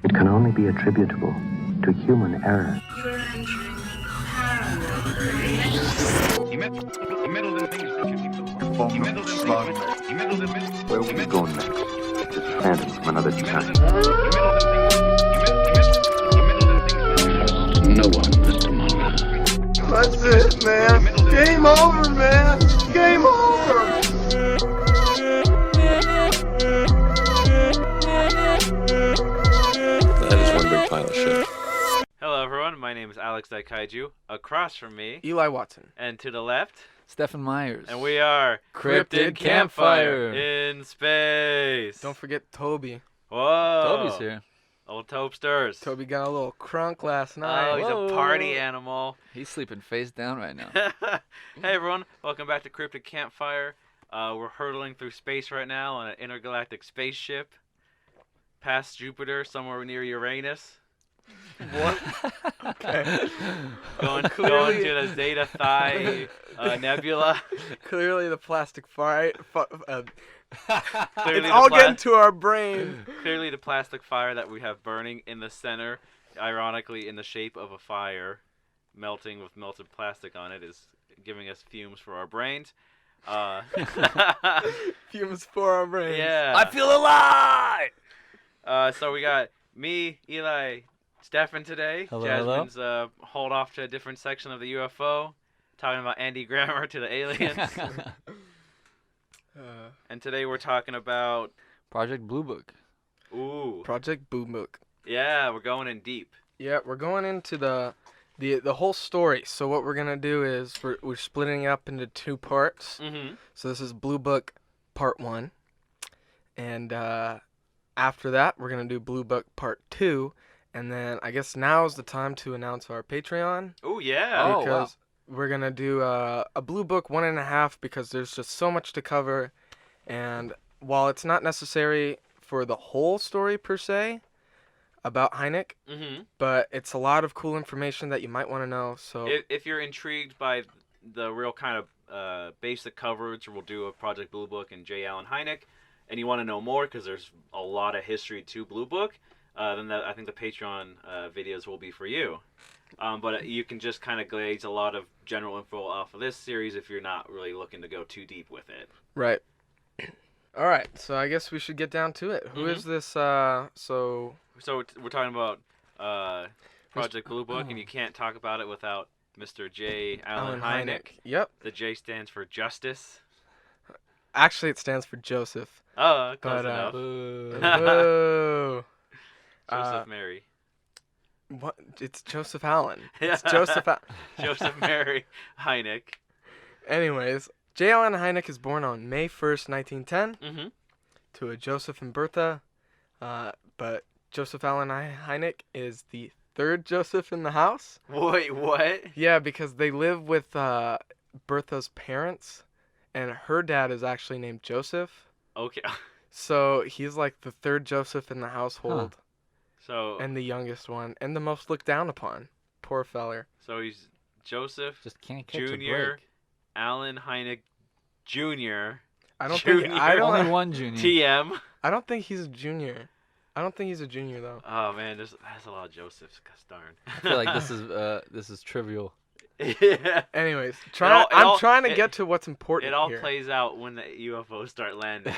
It can only be attributable to human error. You're entering paranormal. He meddled in things that you keep so far. He meddled in things. Where will we go next? It's a phantom from another time. No one, Mr. Muller. That's it, man. Game over, man. Game over. That is one big pile of shit. Hello everyone, my name is Alex Daikaiju. Across from me, Eli Watson. and to the left, Stephen Myers. and we are Cryptid Campfire. in space. Don't forget Toby. Whoa. Toby's here. Old Topesters. Toby got a little crunk last Oh, night. he's a party animal. He's sleeping face down right now. Hey everyone, welcome back to Cryptid Campfire. We're hurtling through space right now on an intergalactic spaceship. Past Jupiter, somewhere near Uranus. What? Okay. Going to the Zeta Phi Nebula. Clearly the plastic fire. Clearly It's the all getting to our brain. Clearly the plastic fire that we have burning in the center, ironically in the shape of a fire, melting with melted plastic on it, is giving us fumes for our brains. Fumes for our brains. Yeah. I feel alive! So we got me, Eli, Stefan today. Hello, Jasmine's hauled off to a different section of the UFO, talking about Andy Grammer to the aliens. And today we're talking about Project Bluebook. Project Bluebook. Yeah, we're going in deep. Yeah, we're going into the whole story. So what we're gonna do is we're splitting it up into two parts. Mm-hmm. So this is Bluebook Part 1, and after that we're gonna do Bluebook Part 2, and then I guess now is the time to announce our Patreon. Oh yeah. Oh, Because we're gonna do a Bluebook 1.5 because there's just so much to cover, and while it's not necessary for the whole story per se about Hynek, Mm-hmm. but it's a lot of cool information that you might want to know. So If you're intrigued by the real kind of basic coverage, we'll do a Project Bluebook and J. Allen Hynek, and you want to know more because there's a lot of history to Bluebook, then I think the Patreon videos will be for you. But you can just kind of glaze a lot of general info off of this series if you're not really looking to go too deep with it. right. All right, so I guess we should get down to it. Who is this? So we're talking about Project Bluebook, and you can't talk about it without Mr. J. Allen Hynek. Yep. The J stands for Justice. Actually, it stands for Joseph. Oh, close But, enough. Whoa. Joseph Mary. What? It's Joseph Allen. It's Joseph. Joseph Mary Hynek. Anyways, J. Allen Hynek is born on May 1st, 1910, Mm-hmm. to a Joseph and Bertha. But Joseph Allen Hynek is the third Joseph in the house. Wait, what? Yeah, because they live with Bertha's parents, and her dad is actually named Joseph. Okay. So he's like the third Joseph in the household, So and the youngest one, and the most looked down upon. Poor feller. so he's Joseph Just can't catch a Junior break. Allen Hynek Jr. I don't Junior. think I Only don't. one junior. TM. I don't think he's a junior. I don't think he's a junior though. Oh man, that's a lot of Josephs. Gosh darn. I feel like this is trivial. Yeah. Anyways, all- trying to it- get to what's important It all here. plays out when the UFOs start landing.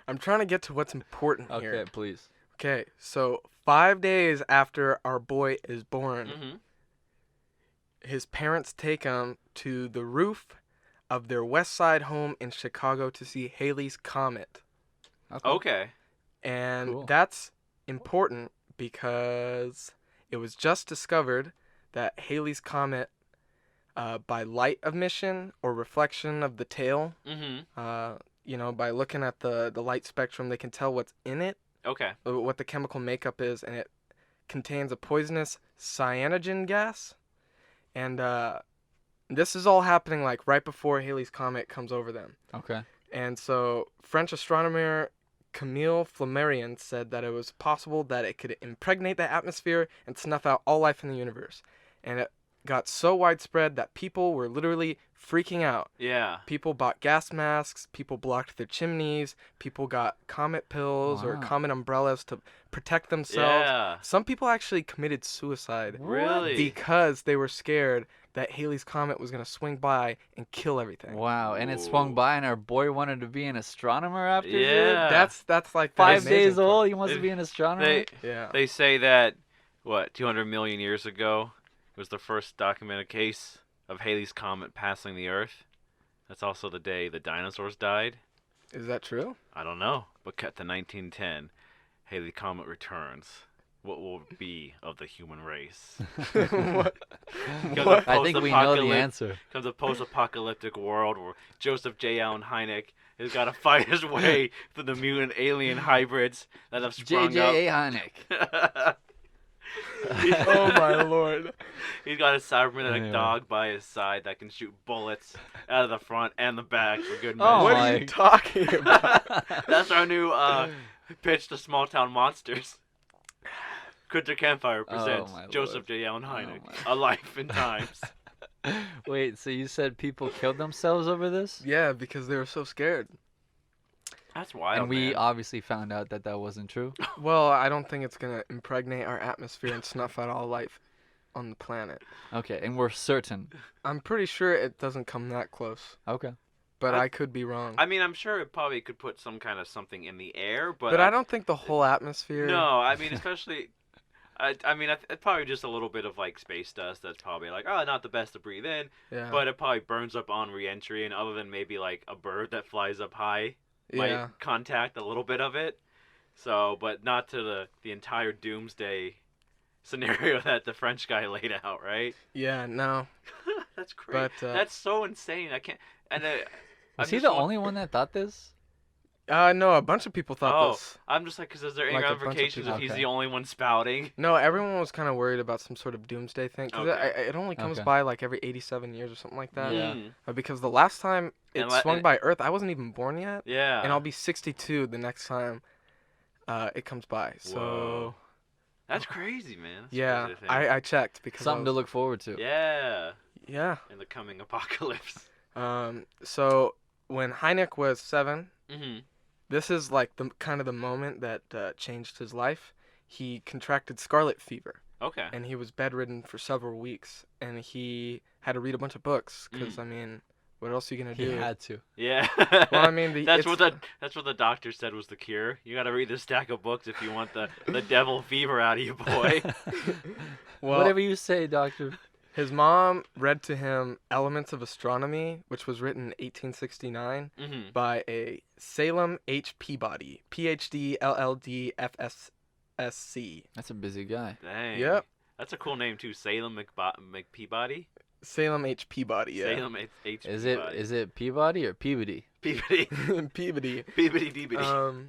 I'm trying to get to what's important Okay, here. please. Okay, so 5 days after our boy is born, Mm-hmm. his parents take him to the roof of their West Side home in Chicago to see Halley's Comet. Okay. And Cool. that's important because it was just discovered that Halley's Comet, by light emission or reflection of the tail, Mm-hmm. by looking at the light spectrum, they can tell what's in it, Okay. what the chemical makeup is, and it contains a poisonous cyanogen gas. And this is all happening like right before Halley's Comet comes over them. Okay. And so French astronomer Camille Flammarion said that it was possible that it could impregnate the atmosphere and snuff out all life in the universe. And got so widespread that people were literally freaking out. Yeah. People bought gas masks, people blocked their chimneys, people got comet pills or Wow. comet umbrellas to protect themselves. Yeah. Some people actually committed suicide Really? because they were scared that Halley's Comet was going to swing by and kill everything. Wow, and it swung Ooh. by, and our boy wanted to be an astronomer after this? Yeah. That's like the 5 amazing days part. old, he wants to They- be an astronomer? Yeah. They say that, 200 million years ago was the first documented case of Halley's Comet passing the Earth. That's also the day the dinosaurs died. Is that true? I don't know, but cut to 1910, Halley's Comet returns. What will be of the human race? What? What? I think we know the answer. Comes a post-apocalyptic world where Joseph J. Allen Hynek has got to fight his way through the mutant alien hybrids that have sprung J.J.A. up. Hynek. Oh my lord. He's got a cybernetic Yeah. dog by his side that can shoot bullets out of the front and the back for good Oh measure. What my- are you talking about? That's our new pitch to small town monsters. Cryptid Campfire presents my Joseph lord. J. Allen Hynek, my- A Life in Times. Wait, so you said people killed themselves over this? Yeah, because they were so scared. That's wild, And we man. obviously found out that that wasn't true. Well, I don't think it's going to impregnate our atmosphere and snuff out all life on the planet. Okay, and we're certain. I'm pretty sure it doesn't come that close, Okay. but I- I could be wrong. I mean, I'm sure it probably could put some kind of something in the air, but But I don't think the whole atmosphere. No, I mean, especially. I mean, it's probably just a little bit of like space dust. That's probably like, oh, not the best to breathe in, Yeah. but it probably burns up on re-entry, and other than maybe like a bird that flies up high might yeah. contact a little bit of it. So, but not to the entire doomsday scenario that the French guy laid out, right? Yeah. No. That's crazy. But, That's so insane. I can't. And Was he the only one that thought this? No. A bunch of people thought this. I'm just like, because is there any Like a bunch of ramifications if people. he's Okay. the only one spouting? No, everyone was kind of worried about some sort of doomsday thing. 'Cause Okay. it only comes Okay. by like every 87 years or something like that. Yeah. Mm. Because the last time it And swung by Earth, I wasn't even born yet. Yeah. And I'll be 62 the next time it comes by. So, Whoa. That's crazy, man. That's yeah, crazy to think. I checked because Something to look forward to. Yeah. Yeah. In the coming apocalypse. So when Hynek was 7, Mm-hmm. this is like the kind of the moment that changed his life. He contracted scarlet fever, Okay. and he was bedridden for several weeks, and he had to read a bunch of books because I mean, what else are you gonna He do? had to. Yeah. Well, I mean, that's what the doctor said was the cure. You got to read this stack of books if you want the devil fever out of you, boy. Well, Whatever you say, doctor. his mom read to him Elements of Astronomy, which was written in 1869 Mm-hmm. by a Salem H. Peabody, Ph.D. LLD FSSC. That's a busy guy. Dang. Yep. That's a cool name too. Salem McPeabody. Salem H. Peabody, yeah. Salem H. Is Peabody. it Peabody or Peabody? Peabody? Peabody. Peabody Deebody.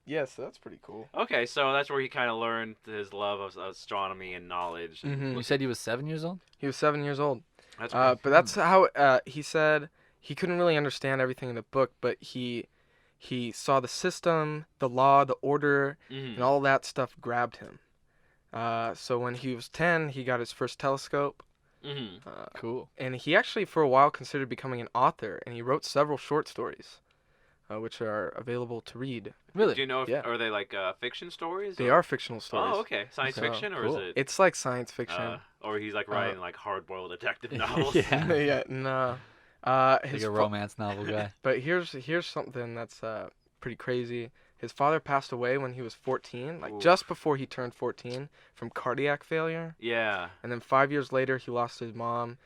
Yeah, so that's pretty cool. Okay, so that's where he kind of learned his love of astronomy and knowledge. Mhm. You said he was 7 years old? He was 7 years old. That's But that's how he said he couldn't really understand everything in the book, but he saw the system, the law, the order, Mhm. and all that stuff grabbed him. So when he was 10, he got his first telescope, Mhm. Cool. and he actually for a while considered becoming an author, and he wrote several short stories, which are available to read. Really? Do you know if Yeah. are they like fiction stories? They or- are fictional stories. Oh, okay. Science So, fiction, or cool. is it? It's like science fiction. Or he's like writing like hard-boiled detective novels. Yeah. Yeah, no. Like His a fa- romance novel guy. But here's something that's pretty crazy. His father passed away when he was 14, like Oof. just before he turned 14, from cardiac failure. Yeah. And then 5 years later, he lost his mom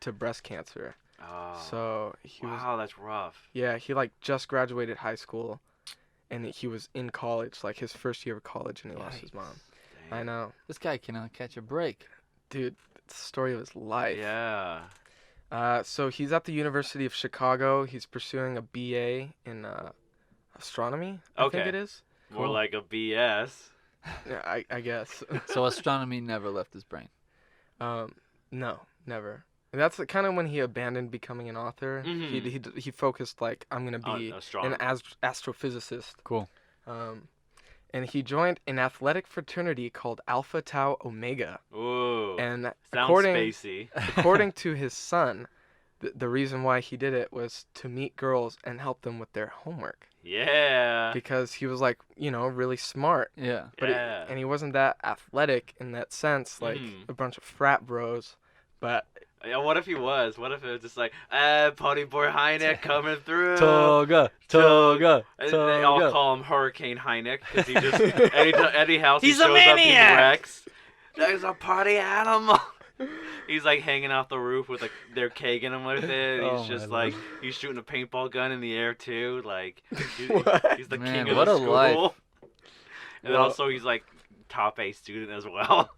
to breast cancer. Oh. So he was, wow, that's rough. yeah, he like just graduated high school, and he was in college, like his first year of college, and he lost his mom. Dang. I know, This guy cannot catch a break. dude. It's the story of his life. Yeah. So he's at the University of Chicago. He's pursuing a BA in astronomy. I think Okay. it is. More Cool. like a BS. Yeah, I guess. So astronomy never left his brain. No, never. And that's kind of when he abandoned becoming an author. Mhm. He focused like I'm gonna be an astronomy. astrophysicist. Cool. and he joined an athletic fraternity called Alpha Tau Omega. Ooh. And Sounds according spacey. according to his son, the reason why he did it was to meet girls and help them with their homework. Yeah. Because he was like, really smart. Yeah. But Yeah. and he wasn't that athletic in that sense, like a bunch of frat bros. But Yeah, what if he was? What if it was just like, Pony Boy Hynek coming through? Toga. And they all call him Hurricane Hynek because he just any house He's he a shows up, he maniac! wrecks. There's a party animal. He's like hanging off the roof with they're kegging him with it. Oh, He's just my like he's shooting a paintball gun in the air too. Like What? he's the Man, king of what the a school. life. And then also he's like top A student as well.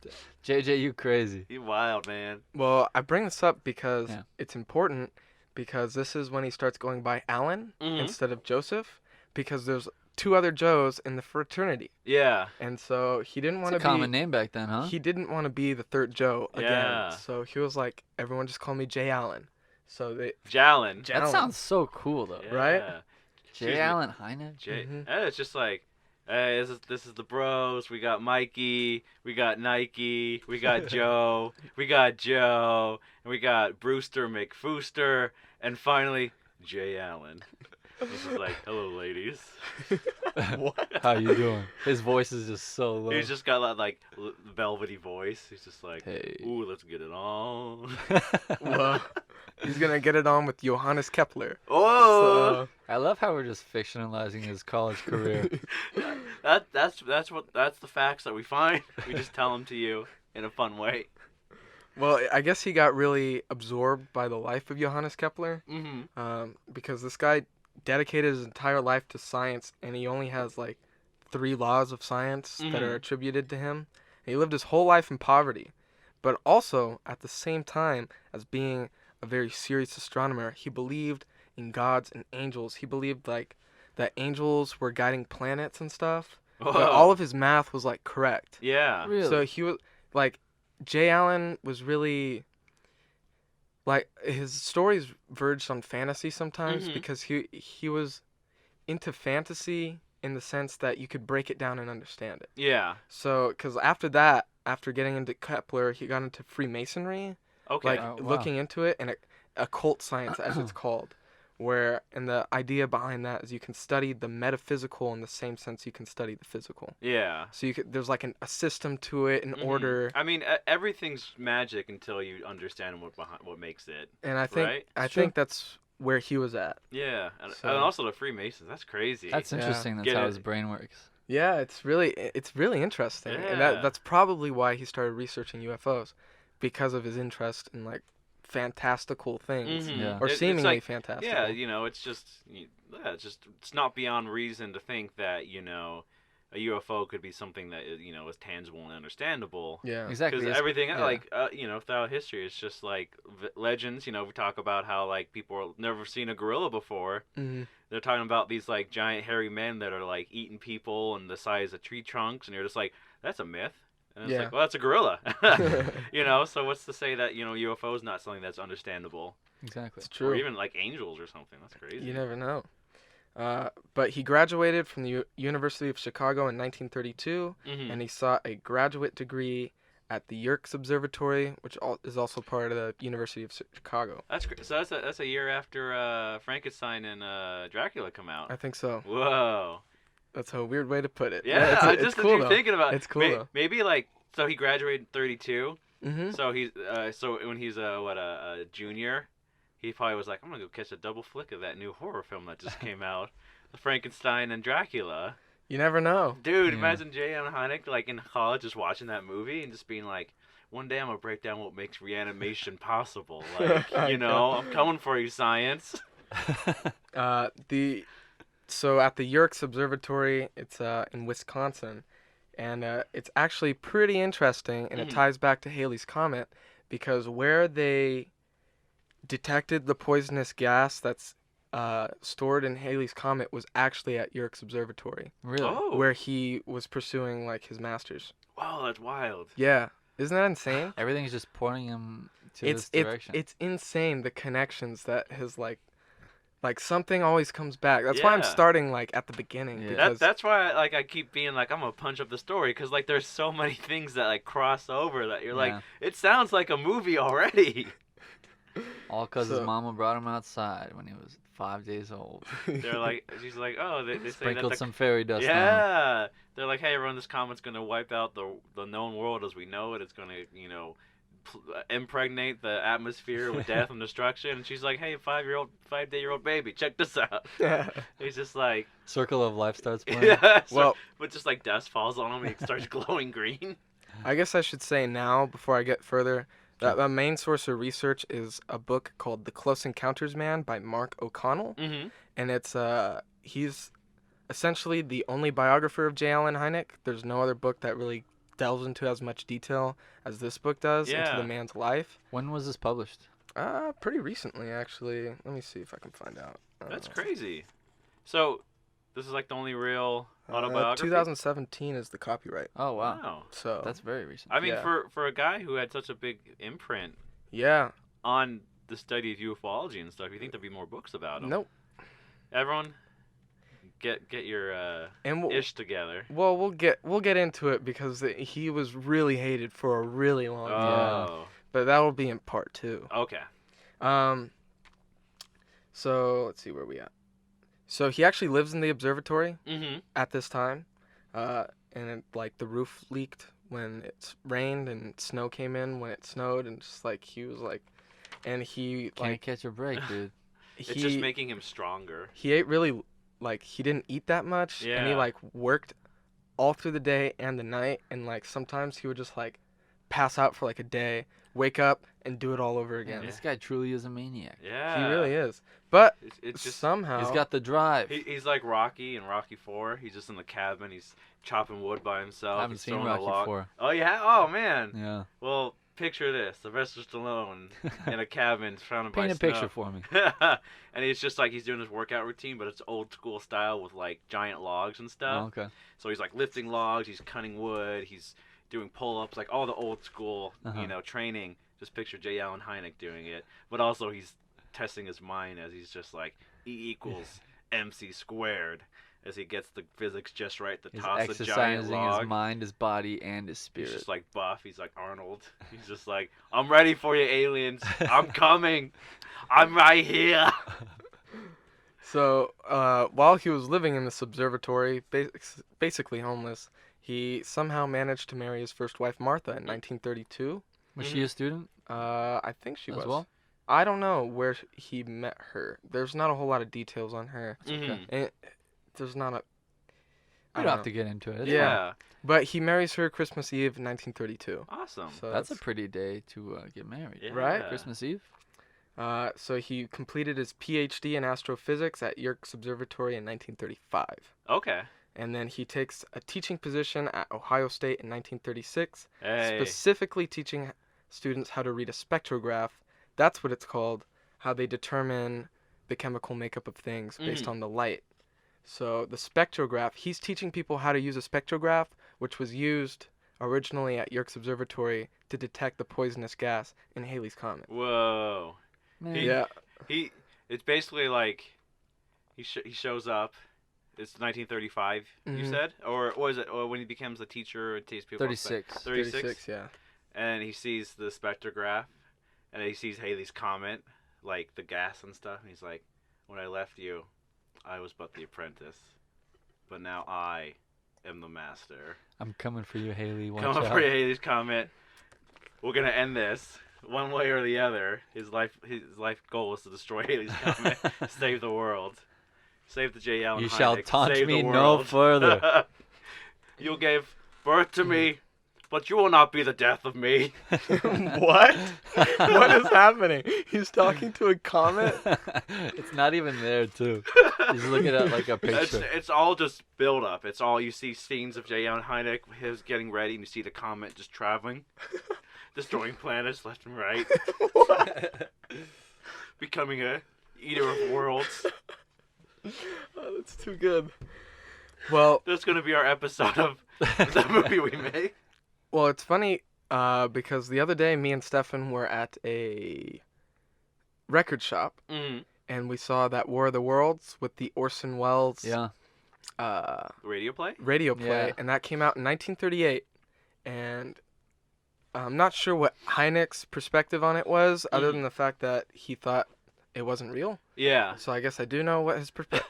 JJ, you crazy. He's wild, man. well, I bring this up because Yeah. it's important because this is when he starts going by Alan instead of Joseph because there's 2 other Joes in the fraternity. Yeah. And so he didn't It's want a to common name back then, huh? He didn't want to be the 3rd Joe again. Yeah. So he was like, everyone just call me J. Allen. So they Jalen. That sounds so cool, though. Yeah. right? J. Excuse me. Allen Hynek? Mhm. And it's just like, hey, this is the bros. We got Mikey. We got Nike. We got Joe. We got Joe. And we got Brewster McFooster. And finally, Jay Allen. This is like, hello, ladies. What? How you doing? His voice is just so low. He's just got that like velvety voice. He's just like, Hey. ooh, let's get it on. Well, he's going to get it on with Johannes Kepler. Oh, I love how we're just fictionalizing his college career. that's the facts that we find. We just tell them to you in a fun way. Well, I guess he got really absorbed by the life of Johannes Kepler Mm-hmm. because this guy dedicated his entire life to science, and he only has like 3 laws of science that are attributed to him. And he lived his whole life in poverty, but also at the same time as being a very serious astronomer, he believed in gods and angels. He believed like that angels were guiding planets and stuff. But all of his math was like correct. Yeah. Really? So he was like, Jay Allen was really like his stories verged on fantasy sometimes because he was into fantasy in the sense that you could break it down and understand it. Yeah. So, because after that, after getting into Kepler, he got into Freemasonry, Okay. like Oh, wow. looking into it, and occult science, as it's called. And the idea behind that is you can study the metaphysical in the same sense you can study the physical. Yeah. So there's like a system to it, an order. I mean, everything's magic until you understand what makes it. And I think Right? I It's true. think that's where he was at. Yeah, and So- also the Freemasons. That's crazy. That's Yeah. interesting. That's Get how it. his brain works. Yeah, it's really interesting, and Yeah. that's probably why he started reaching UFOs, because of his interest in like fantastical things Mhm. Yeah. or It's seemingly like, fantastical. yeah, it's just it's not beyond reason to think that a UFO could be something that is tangible and understandable. Yeah. Exactly. Because it's- everything, yeah. throughout history, it's just like legends. We talk about how like people have never seen a gorilla before. Mhm. They're talking about these like giant hairy men that are like eating people and the size of tree trunks, and you're just like, that's a myth. And it's Yeah. like, well, that's a gorilla. So what's to say that UFO is not something that's understandable, Exactly. It's true. or even like angels or something? That's crazy. You never know. But he graduated from the University of Chicago in 1932, Mhm. and he sought a graduate degree at the Yerkes Observatory, which is also part of the University of Chicago. So that's a year after Frankenstein and Dracula come out. I think so. Whoa. That's a weird way to put it. Yeah, it's, I it's just cool was though. thinking about. It's cool though. Maybe like so he graduated in 32. Mm-hmm. So he's so when he's a junior, he probably was like, I'm gonna go catch a double flick of that new horror film that just came out, the Frankenstein and Dracula. You never know. Dude, Yeah. imagine Jay and Hynek like in college just watching that movie and just being like, one day I'm gonna break down what makes reanimation possible. Like, I'm coming for you, science. So at the Yerkes Observatory, it's in Wisconsin, and it's actually pretty interesting, and it ties back to Halley's Comet, because where they detected the poisonous gas that's stored in Halley's Comet was actually at Yerkes Observatory, Really? Oh, where he was pursuing like his masters. wow, that's wild. Yeah, isn't that insane? Everything's just pointing him to It's this direction. it's insane the connections that his like Like something always comes back. That's why I'm Yeah. starting like at the beginning Yeah. because That's why I keep being like I'm gonna punch up the story because like there's so many things that like cross over that you're like Yeah. it sounds like a movie already. All because his So- mama brought him outside when he was 5 days old. They're like she's like oh they say that Sprinkled the some fairy dust on him. yeah they're like hey everyone this comet's gonna wipe out the known world as we know it. It's gonna impregnate the atmosphere with death and destruction. And she's like hey 5-day-old baby check this out. He's just like Circle of Life starts playing. yeah Well- but just like dust falls on him and he starts glowing green. I guess I should say now before I get further that my main source of research is a book called The Close Encounters Man by Mark O'Connell, Mm-hmm. and it's he's essentially the only biographer of J. Allen Hynek. There's no other book that really delves into as much detail as this book does into Yeah. the man's life. When was this published? Pretty recently actually. Let me see if I can find out. That's crazy. So this is like the only real autobiography. 2017 is the copyright. Oh, wow. Wow. So That's very recent. I mean, Yeah. for a guy who had such a big imprint yeah, on the study of ufology and stuff, you think there'd be more books about him? nope. Everyone, get your And we'll, ish together. well, we'll get into it because he was really hated for a really long time. Oh. But that will be in part 2. Okay. So let's see where we at. So he actually lives in the observatory Mm-hmm. at this time, and like the roof leaked when it rained and snow came in when it snowed, and just like he was like, and he Can't like catch a break, dude. It's he just making him stronger. he ate really like he didn't eat that much, and he Yeah. like worked all through the day and the night, and like sometimes he would just like pass out for like a day, wake up, and do it all over Man, again. this guy truly is a maniac. Yeah. He really is, but It's just somehow He's got the drive. he's like Rocky in Rocky 4. He's just in the cabin. He's chopping wood by himself. I haven't He's seen throwing a Rocky log. 4. Oh yeah. Oh man. Yeah. Well, picture this: Sylvester Stallone in a cabin surrounded by Paint a snow. picture for me. And he's just like he's doing his workout routine, but it's old school style with like giant logs and Oh, stuff. okay. So he's like lifting logs, he's cutting wood, he's doing pull-ups, like all the old school, Uh-huh. training. Just picture J. Allen Hynek doing it, but also he's testing his mind as he's just like E equals MC squared as he gets the physics just right to He's toss a giant exercising log. his mind, his body, and his He's spirit. just like buff. He's like Arnold. He's just like, I'm ready for you, aliens. I'm coming. I'm right here. So, while he was living in this observatory, basically homeless, he somehow managed to marry his first wife, Martha, in 1932. Was she a student I think she as was. well? I don't know where he met her. There's not a whole lot of details on her. Mhm. And there's not a... I We don't don't have know. to get into it. It's Yeah. fine. But he marries her Christmas Eve, 1932. Awesome. So That's a pretty day to get married. Yeah. Right? Christmas Eve? So he completed his PhD in astrophysics at Yerkes Observatory in 1935. Okay. And then he takes a teaching position at Ohio State in 1936, Hey. specifically teaching students how to read a spectrograph. That's what it's called, how they determine the chemical makeup of things based on the light. So the spectrograph, he's teaching people how to use a spectrograph, which was used originally at Yerkes Observatory to detect the poisonous gas in Halley's Comet. Whoa. Man. Yeah. It's basically like he shows up. It's 1935, you Mhm. said, or was it? Or when he becomes a teacher, and teaches people. 36. 36. yeah. And he sees the spectrograph, and he sees Halley's Comet, like the gas and stuff. And he's like, "When I left you, I was but the apprentice, but now I am the master. I'm coming for you, Haley. Watch Coming out. for Halley's Comet. We're gonna end this one way or the other. His life goal is to destroy Halley's Comet, save the world, save the J. Allen You Hynek, shall taunt save me the no world. further. You gave birth to me, but you will not be the death of me." What? What is happening? He's talking to a comet? It's not even there, too. He's looking at like a picture. It's all just build up. It's all you see scenes of J. Allen Hynek, his getting ready, and you see the comet just traveling, destroying planets left and right, becoming a eater of worlds. Oh, that's too good. Well, That's gonna be our episode of the movie we made. well, it's funny because the other day me and Stefan were at a record shop, Mm. and we saw that War of the Worlds with the Orson Welles Yeah. Radio play? radio play, Yeah. and that came out in 1938. And I'm not sure what Hynek's perspective on it was, other than the fact that he thought it wasn't real. Yeah. So I guess I do know what his perspective.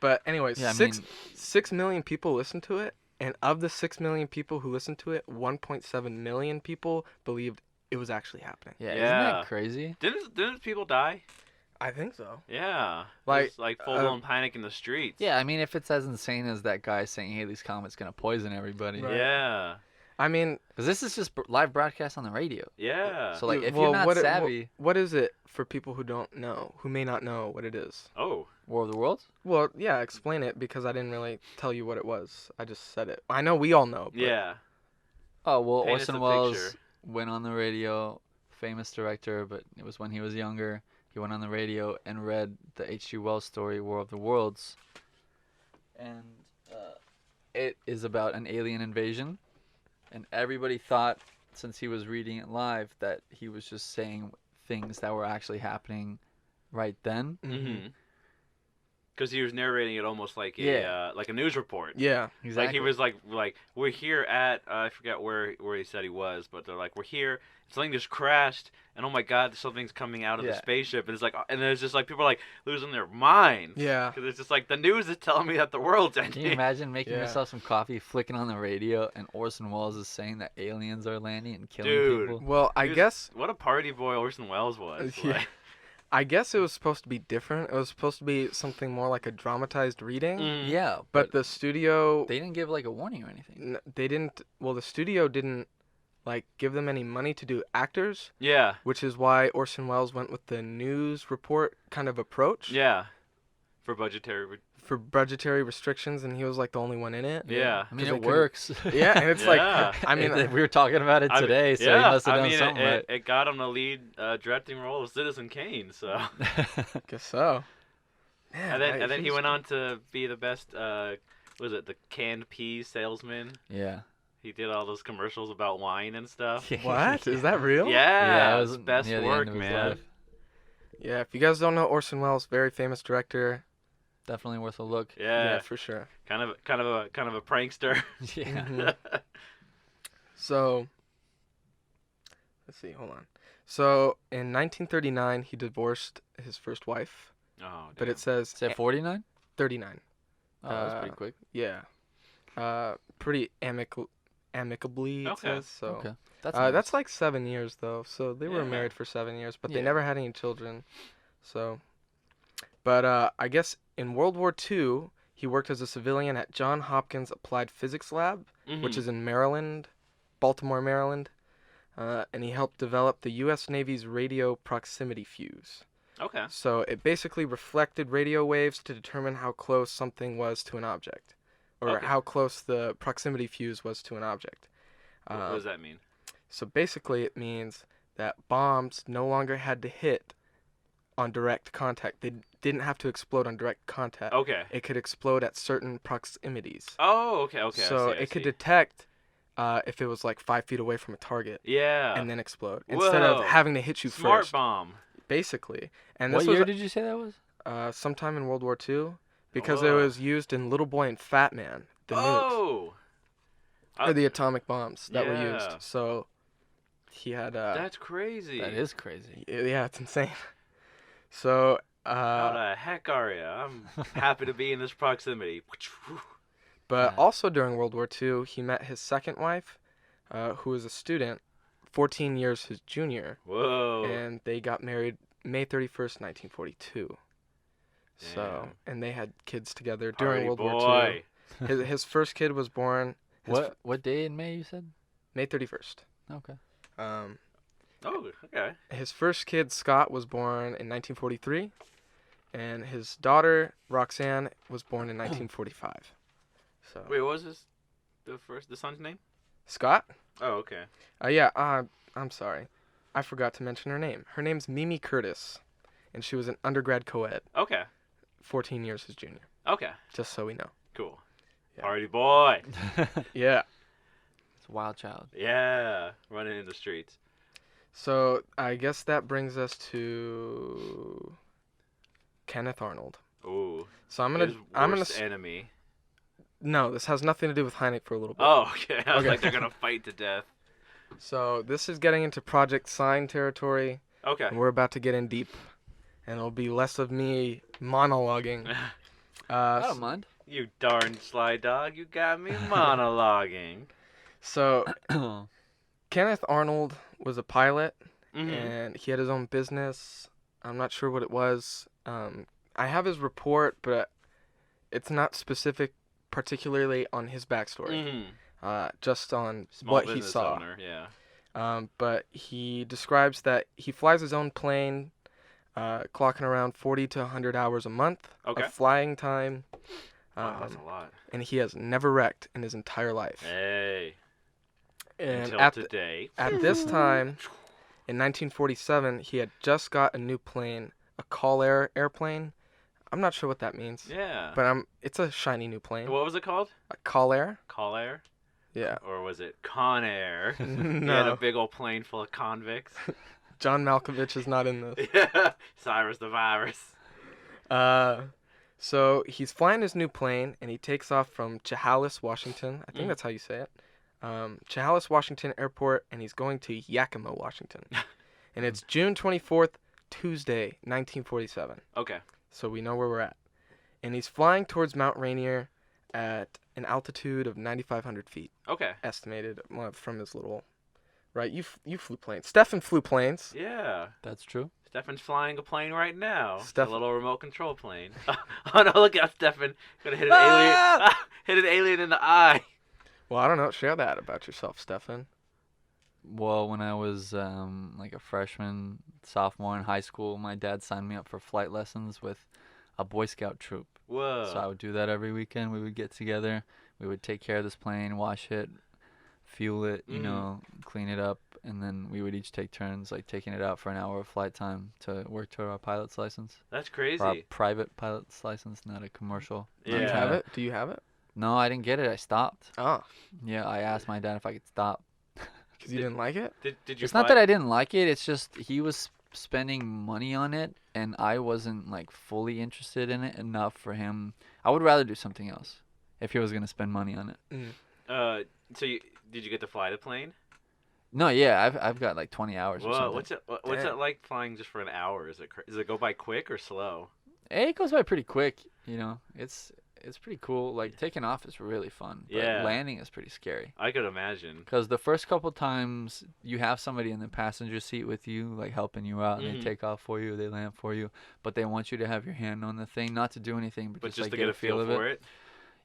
But anyways, Yeah, I 6 million people listened to it, and of the 6 million people who listened to it, 1.7 million people believed it was actually happening. Yeah. Isn't Yeah. that crazy? Didn't people die? I think so. Yeah. Like, There's, like full blown panic in the streets. Yeah. I mean, if it's as insane as that guy saying, "Hey, these comets gonna poison everybody," Right. Yeah. I mean, because this is just live broadcast on the radio. Yeah. So like, if well, you're not what savvy, what is it for people who don't know, who may not know what it is? Oh. War of the Worlds. Well, yeah, explain it, because I didn't really tell you what it was. I just said it. I know we all know. But Yeah. Oh well, Paint us Orson a Welles picture. went on the radio, famous director, but it was when he was younger. He went on the radio and read the H.G. Wells story, War of the Worlds, and it is about an alien invasion. And everybody thought, since he was reading it live, that he was just saying things that were actually happening right then. Mm-hmm. Because he was narrating it almost like Yeah. a news report. Yeah. Exactly. Like he was like we're here at I forget where he said he was, but they're like, we're here. Something just crashed, and oh my God, something's coming out of the Yeah. spaceship, and it's like, and it's just like people are like losing their minds. Yeah. Because it's just like the news is telling me that the world's ending. Can you imagine making Yeah. yourself some coffee, flicking on the radio, and Orson Welles is saying that aliens are landing and killing Dude. people? Well, I He was- guess What a party boy Orson Welles was. Yeah. Like, I guess it was supposed to be different. It was supposed to be something more like a dramatized reading. Yeah, But the studio, they didn't give like a warning or anything. they didn't. Well, the studio didn't like give them any money to do actors, yeah. which is why Orson Welles went with the news report kind of approach. Yeah. For budgetary. For budgetary restrictions, and he was like the only one in it. Yeah. I mean, 'Cause it they couldn't- works. Yeah, and it's Yeah. like, I mean, we were talking about it today, so he must have done something right. it got him the lead directing role of Citizen Kane. So. guess so. Man, And then he he's- went on to be the best. Was it the canned peas salesman? Yeah. He did all those commercials about wine and stuff. What? Is that real? Yeah, it it was was best near the work, end of his man. life. Yeah, if you guys don't know Orson Welles, very famous director. Definitely worth a look. Yeah, For sure. kind of a prankster. Yeah. Mhm. So, let's see, hold on. So, in 1939, he divorced his first wife, Oh, but it says Is that 49? 39. Oh, that's pretty Uh, quick. Yeah. Pretty amicably, it Okay. says. So, Okay. That's that's like 7 years, though. So, they were Yeah. married for 7 years, but they Yeah. never had any children. So, but I guess in World War II, he worked as a civilian at John Hopkins Applied Physics Lab, which is in Maryland, Baltimore, Maryland. And he helped develop the U.S. Navy's radio proximity fuse. okay. So it basically reflected radio waves to determine how close something was to an object, or Okay. how close the proximity fuse was to an object. What does that mean? So basically it means that bombs no longer had to hit on direct contact. They didn't have to explode on direct contact. Okay. It could explode at certain proximities. Oh, okay. Okay. So I see, I it could see. detect if it was like 5 feet away from a target Yeah. and then explode instead of Whoa. having to hit you Smart first. bomb. Basically. And What this year was did you say that was? sometime in World War II because it Whoa. was used in Little Boy and Fat Man, the nukes, Oh. or the atomic bombs that were Yeah. used. So he had That's crazy. That is crazy. yeah, it's insane. So How the heck are you? I'm happy to be in this proximity. but Yeah. also during World War II, he met his second wife, who was a student, 14 years his junior, Whoa. and they got married May 31st, 1942. So, Damn. and they had kids together during Party World War boy. II. His first kid was born What day in May you said? May 31st. Okay. Oh, okay. His first kid, Scott, was born in 1943, and his daughter, Roxanne, was born in 1945. So, Wait, what was the son's name? Scott? Oh, okay. Yeah, I'm sorry. I forgot to mention her name. Her name's Mimi Curtis, and she was an undergrad co-ed, Okay. 14 years his junior, Okay. just so we know. Cool. Yeah. Party boy. Yeah. It's a wild child. Yeah. Running in the streets. So, I guess that brings us to Kenneth Arnold. Ooh. So I'm His gonna worst enemy. no, this has nothing to do with Hynek for a little bit. Oh, okay. I was Okay. like, they're gonna fight to death. So this is getting into Project Sign territory. Okay. And we're about to get in deep, and it'll be less of me monologuing. I don't mind. You darn sly dog, you got me monologuing. So Kenneth Arnold was a pilot, Mhm. and he had his own business. I'm not sure what it was. I have his report, but it's not specific, particularly on his backstory. Mhm. Just on Small what he business saw. owner, yeah. But he describes that he flies his own plane, clocking around 40 to 100 hours a month Okay. of flying time. Wow, that's a lot. And he has never wrecked in his entire life. Hey. And Until today. at this time, in 1947, he had just got a new plane, a Call Air airplane. I'm not sure what that means. Yeah. But it's a shiny new plane. What was it called? A Call Air? Call Air? Yeah. Or was it Con Air? He had No. a big old plane full of convicts. John Malkovich is not in this. Yeah. Cyrus the Virus. So he's flying his new plane, and he takes off from Chehalis, Washington. I think that's how you say it. Chehalis, Washington Airport, and he's going to Yakima, Washington. And it's June 24th, Tuesday, 1947. Okay. So we know where we're at. And he's flying towards Mount Rainier at an altitude of 9,500 feet, Okay. estimated from his little... Right, you flew planes. Stefan flew planes. Yeah. That's true. Stefan's flying a plane right now. Steph- A little remote control plane. Oh no, look out, Stefan. Gonna hit an alien. Hit an alien in the eye. Well, I don't know. Share that about yourself, Stefan. Well, when I was like a freshman, sophomore in high school, my dad signed me up for flight lessons with a Boy Scout troop. Whoa. So I would do that every weekend. We would get together. We would take care of this plane, wash it, fuel it, you know, clean it up, and then we would each take turns, like taking it out for an hour of flight time to work toward our pilot's license. That's Or our crazy. privite pilot's license, not a commercial. Yeah. Do you have it? Do you have it? No, I didn't get it. I stopped. Oh, Yeah, I asked my dad if I could stop. because you didn't like it? Did you It's not that I didn't like it. It's just he was spending money on it, and I wasn't like fully interested in it enough for him. I would rather do something else if he was gonna spend money on it. So did you get to fly the plane? No, yeah, I've got like 20 hours or Whoa, something. what's Damn. it like flying just for an hour? Does it go by quick or slow? It goes by pretty quick, you know. It's pretty cool. Like taking off is really fun, but Yeah. landing is pretty scary. I could imagine. Because the first couple times you have somebody in the passenger seat with you, like helping you out, and they take off for you, they land for you, but they want you to have your hand on the thing, not to do anything, but, But just just like to get a feel of for it.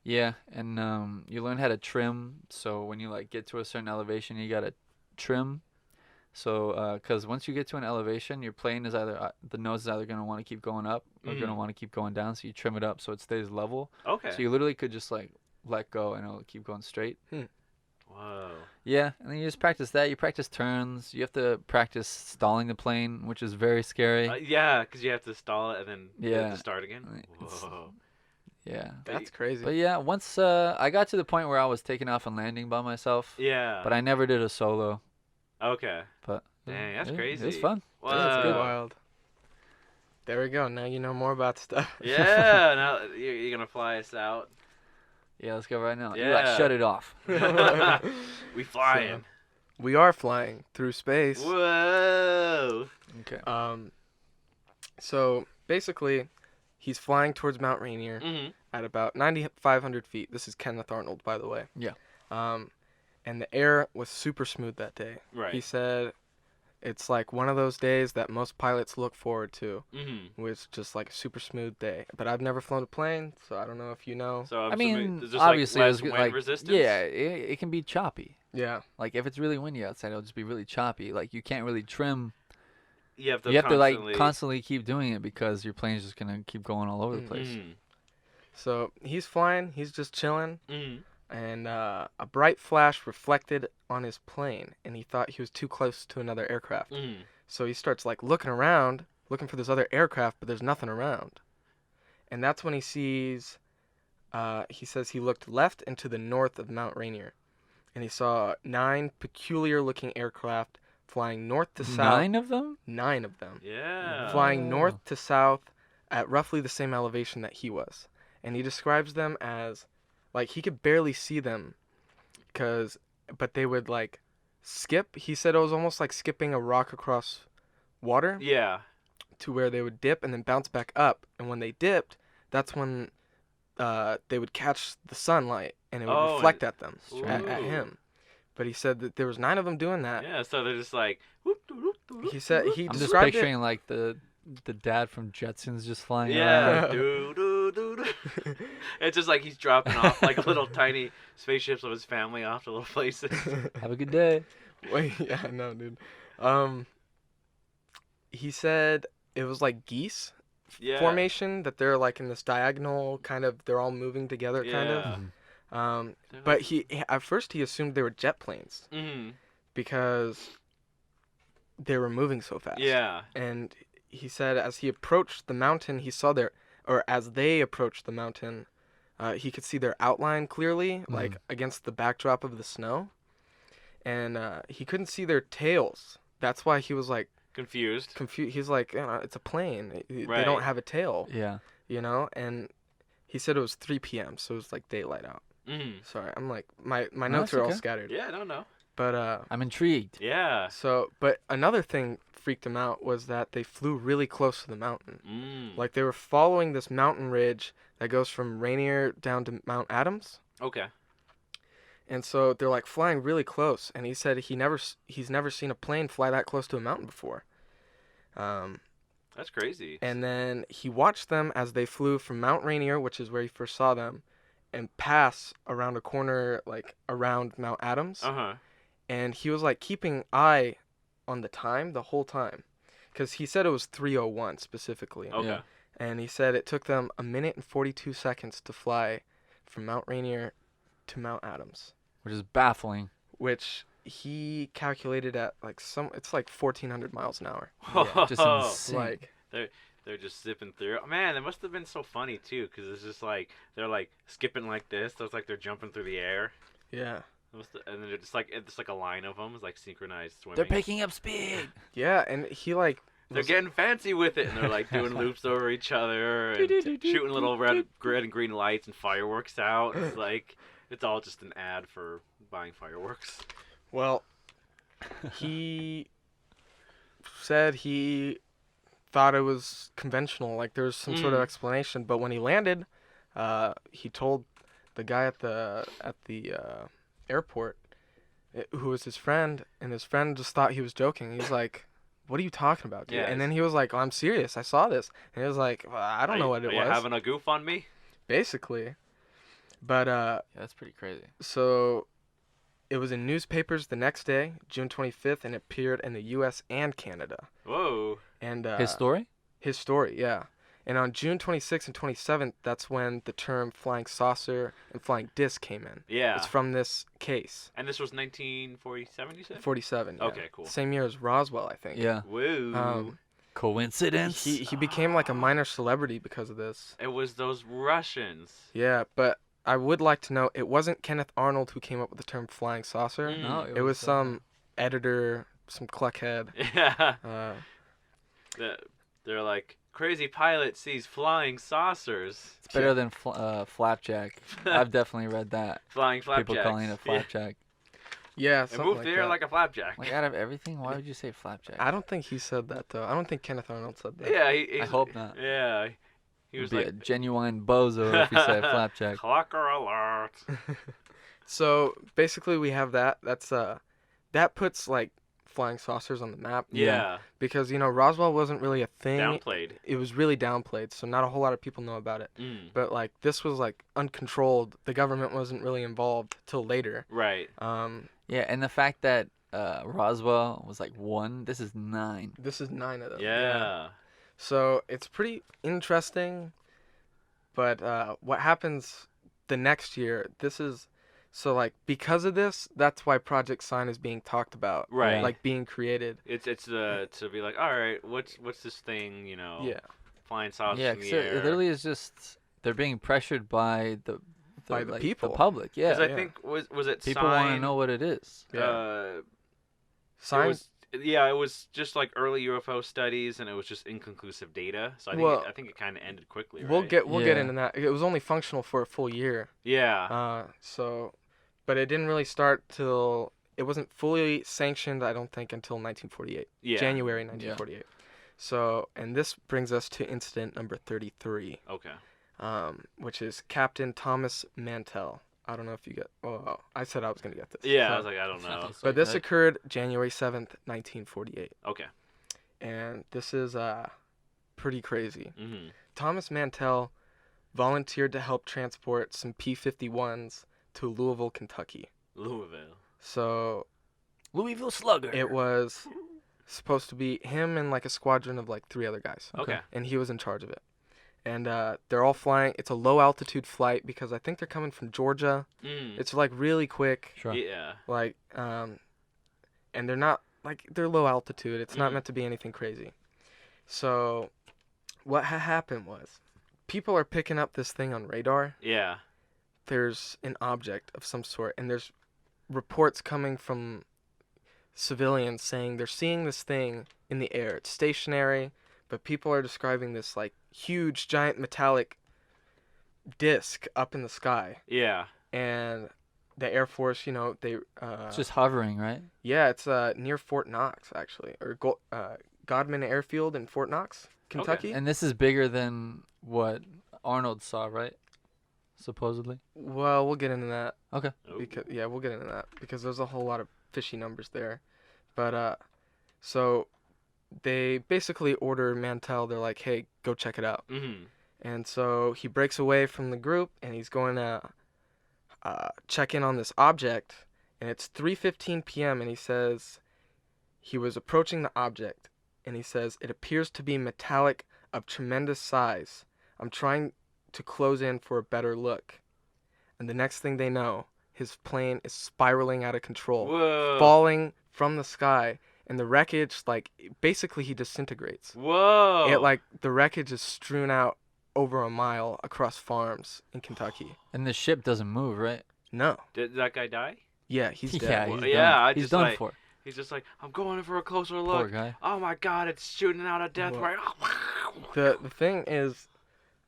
Yeah, and you learn how to trim. So when you like get to a certain elevation, you gotta trim. So because once you get to an elevation, your plane is either the nose is either gonna want to keep going up or gonna want to keep going down. So you trim it up so it stays level. Okay. So you literally could just like let go and it'll keep going straight. Whoa. Yeah, and then you just practice that. You practice turns. You have to practice stalling the plane, which is very scary. Yeah, because you have to stall it and then get it Yeah. to start again. It's- Whoa. Yeah. That's crazy. But yeah, once I got to the point where I was taking off and landing by myself, Yeah. but I never did a solo. Okay. But Dang, that's It was crazy. fun. Whoa. That's good. Wild. There we go. Now you know more about stuff. Yeah. Now you're gonna fly us out. Yeah, let's go right now. You Yeah. like shut it off. We flying. We are flying through space. Whoa. Okay. So basically, he's flying towards Mount Rainier Mhm. at about 9,500 feet. This is Kenneth Arnold, by the way. Yeah. And the air was super smooth that day. Right. He said it's like one of those days that most pilots look forward to, Mhm. with just like a super smooth day. But I've never flown a plane, so I don't know if you know. So I mean, there's just obviously, like it less was wind like resistance. yeah, it can be choppy. Yeah. Like if it's really windy outside, it'll just be really choppy. Like you can't really trim. You have to. You have to like constantly- constantly keep doing it because your plane's just gonna keep going all over the place. Mhm. So he's flying. He's just chilling. Mhm. And a bright flash reflected on his plane, and he thought he was too close to another aircraft. Mhm. So he starts like looking around, looking for this other aircraft, but there's nothing around. And that's when he sees, he says he looked left and to the north of Mount Rainier, and he saw 9 peculiar-looking aircraft flying north to south. 9 of them? 9 of them. Yeah. Flying Oh. north to south at roughly the same elevation that he was. And he describes them as, like, he could barely see them, but they would, like, skip. He said it was almost like skipping a rock across water. Yeah. To where they would dip and then bounce back up. And when they dipped, that's when they would catch the sunlight and it would reflect at them, at him. But he said that there was 9 of them doing that. Yeah, so they're just like... Whoop, whoop, whoop, He said he I'm just described picturing like the dad from Jetsons just flying Yeah. around. do, do, do, do. It's just like he's dropping off like little tiny spaceships of his family off to little places. Have a good day. Wait, yeah, I know, dude. He said it was like geese Yeah. formation, that they're like in this diagonal kind of, they're all moving together kind Yeah. of. But at first he assumed they were jet planes Mm-hmm. because they were moving so fast. Yeah. And he said as he approached the mountain, as they approached the mountain, he could see their outline clearly, like against the backdrop of the snow. And he couldn't see their tails. That's why he was like Confused. He's like, it's a plane. They Right. don't have a tail, Yeah. you know? And he said it was 3 p.m., so it was like daylight out. Mm-hmm. Sorry, I'm like, my No, notes it's are all okay. scattered. Yeah, I don't know. But, I'm intrigued. Yeah. but another thing freaked him out was that they flew really close to the mountain. Mm. Like, they were following this mountain ridge that goes from Rainier down to Mount Adams. Okay. And so they're, like, flying really close. And he said he's never seen a plane fly that close to a mountain before. That's crazy. And then he watched them as they flew from Mount Rainier, which is where he first saw them, and pass around a corner, like, around Mount Adams. Uh-huh. And he was, like, keeping eye on the time the whole time. Because he said it was 3:01 specifically. Okay. Yeah. And he said it took them 1 minute and 42 seconds to fly from Mount Rainier to Mount Adams. Which is baffling. Which he calculated at, like, it's like 1,400 miles an hour. Yeah, just Oh, insane. Like, they're just zipping through. Man, it must have been so funny too, because it's just like they're like skipping like this. So it's like they're jumping through the air. yeah. And then it's like a line of them. It's like synchronized swimming. They're picking up speed. Yeah, and he, like, They're getting fancy with it, and they're like doing loops over each other and shooting little red and green lights and fireworks out. It's like it's all just an ad for buying fireworks. Well, he said he thought it was conventional, like there was some sort of explanation. But when he landed, he told the guy at the airport, who was his friend, and his friend just thought he was joking. He's like, "What are you talking about, dude?" Yeah, And then he was like, "Oh, I'm serious. I saw this." And he was like, well, "I don't know what it Are was." you having a goof on me? Basically. But Yeah, that's pretty crazy. so it was in newspapers the next day, June 25th, and it appeared in the U.S. and Canada. Whoa. And His story? His story, yeah. And on June 26th and 27th, that's when the term flying saucer and flying disc came in. Yeah. It's from this case. And this was 1947, you said? 47. Yeah. Okay, cool. Same year as Roswell, I think. Yeah. Woo. Coincidence? He became like a minor celebrity because of this. It was those Russians. Yeah, but I would like to know, it wasn't Kenneth Arnold who came up with the term flying saucer. No, It was some editor, some cluckhead. Yeah. Uh, They're like, crazy pilot sees flying saucers. It's better than flapjack. I've definitely read that. Flying flapjacks. People calling it flapjack. yeah, It something moved like the air that. like a flapjack. Like out of everything, why would you say flapjack? I don't think he said that, though. I don't think Kenneth Arnold said that. Yeah, I hope not. Yeah. He You'd was be like, a genuine bozo if you said flapjack. Clocker alert. So basically, we have that. That puts like flying saucers on the map. Yeah. Because Roswell wasn't really a thing. Downplayed. It was really downplayed, so not a whole lot of people know about it. Mm. But like this was like uncontrolled. The government wasn't really involved till later. Right. Yeah, and the fact that Roswell was like 1, this is 9. This is 9 of them. Yeah. So it's pretty interesting. But what happens the next year? So like because of this, that's why Project Sign is being talked about. Right. Like being created. It's to be like, all right, what's this thing, Yeah. flying saucers Yeah, in the because air. it literally is just they're being pressured by the people. the public. Yeah, Because I yeah. think was it people want to Sign? know what it is. Yeah. It Sign. was Yeah, it was just like early UFO studies, and it was just inconclusive data. So I think it kind of ended quickly. We'll Right? get Yeah. into that. It was only functional for a full year. Yeah. But it didn't really start till it wasn't fully sanctioned, I don't think, until 1948. Yeah. January 1948. So, and this brings us to incident number 33, Okay. which is Captain Thomas Mantell. I don't know if you get. Oh, I said I was gonna get this. Yeah, so- I was like, I don't know. But this occurred January 7th, 1948, Okay. and this is pretty crazy. Mhm. Thomas Mantell volunteered to help transport some P-51s to Louisville, Kentucky. Louisville. So Louisville Slugger. it was supposed to be him and like a squadron of like 3 other guys, Okay. and he was in charge of it. And they're all flying. It's a low altitude flight because I think they're coming from Georgia. Mm. It's like really quick, Sure. Yeah. like and they're not like they're low altitude. It's not Mhm. meant to be anything crazy. So what happened was people are picking up this thing on radar. Yeah. There's an object of some sort, and there's reports coming from civilians saying they're seeing this thing in the air. It's stationary, but people are describing this like huge giant metallic disc up in the sky. Yeah. And the Air Force, they It's just hovering, right? yeah, it's near Fort Knox actually, or Godman Airfield in Fort Knox, Kentucky. And this is bigger than what Arnold saw, right? Supposedly. Well, we'll get into that. Okay. Ooh. We'll get into that because there's a whole lot of fishy numbers there. But so they basically order Mantell. They're like, "Hey, go check it out." Mhm. And so he breaks away from the group and he's going to check in on this object. And it's 3:15 p.m. and he says he was approaching the object and he says it appears to be metallic of tremendous size. I'm trying to close in for a better look. And the next thing they know, his plane is spiraling out of control, Whoa. falling from the sky, and the wreckage, like, basically he disintegrates. Whoa. The wreckage is strewn out over a mile across farms in Kentucky. And the ship doesn't move, right? No. Did that guy die? Yeah, he's dead. Yeah, Well, he's yeah, done. I He's just, done like, for. He's just like, I'm going in for a closer Poor look. guy. Oh my God, it's shooting out a death Well, ray. The thing is,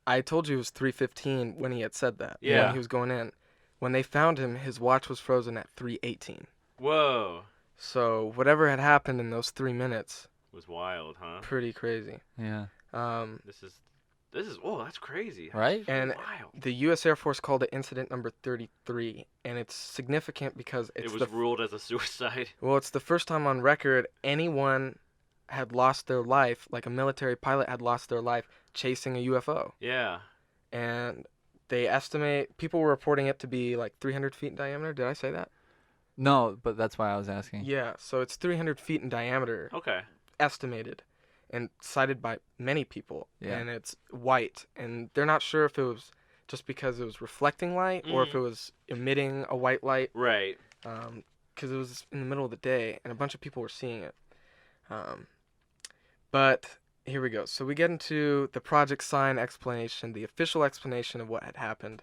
I told you it was 3:15 when he had said that. Yeah. When he was going in. When they found him, his watch was frozen at 3:18. Whoa. So whatever had happened in those 3 minutes, Was wild, huh? pretty crazy. Yeah. This is oh, that's crazy. Right? And Wild. the U.S. Air Force called it incident number 33, and it's significant because It it's was ruled as a suicide. it's the first time on record anyone had lost their life, like a military pilot had lost their life chasing a UFO. Yeah. And they estimate people were reporting it to be like 300 feet in diameter. Did I say that? No, but that's why I was asking. Yeah, so it's 300 feet in diameter, Okay. estimated, and cited by many people. Yeah. And it's white, and they're not sure if it was just because it was reflecting light or if it was emitting a white light, Right. because it was in the middle of the day, and a bunch of people were seeing it. But here we go. So we get into the Project Sign explanation. The official explanation of what had happened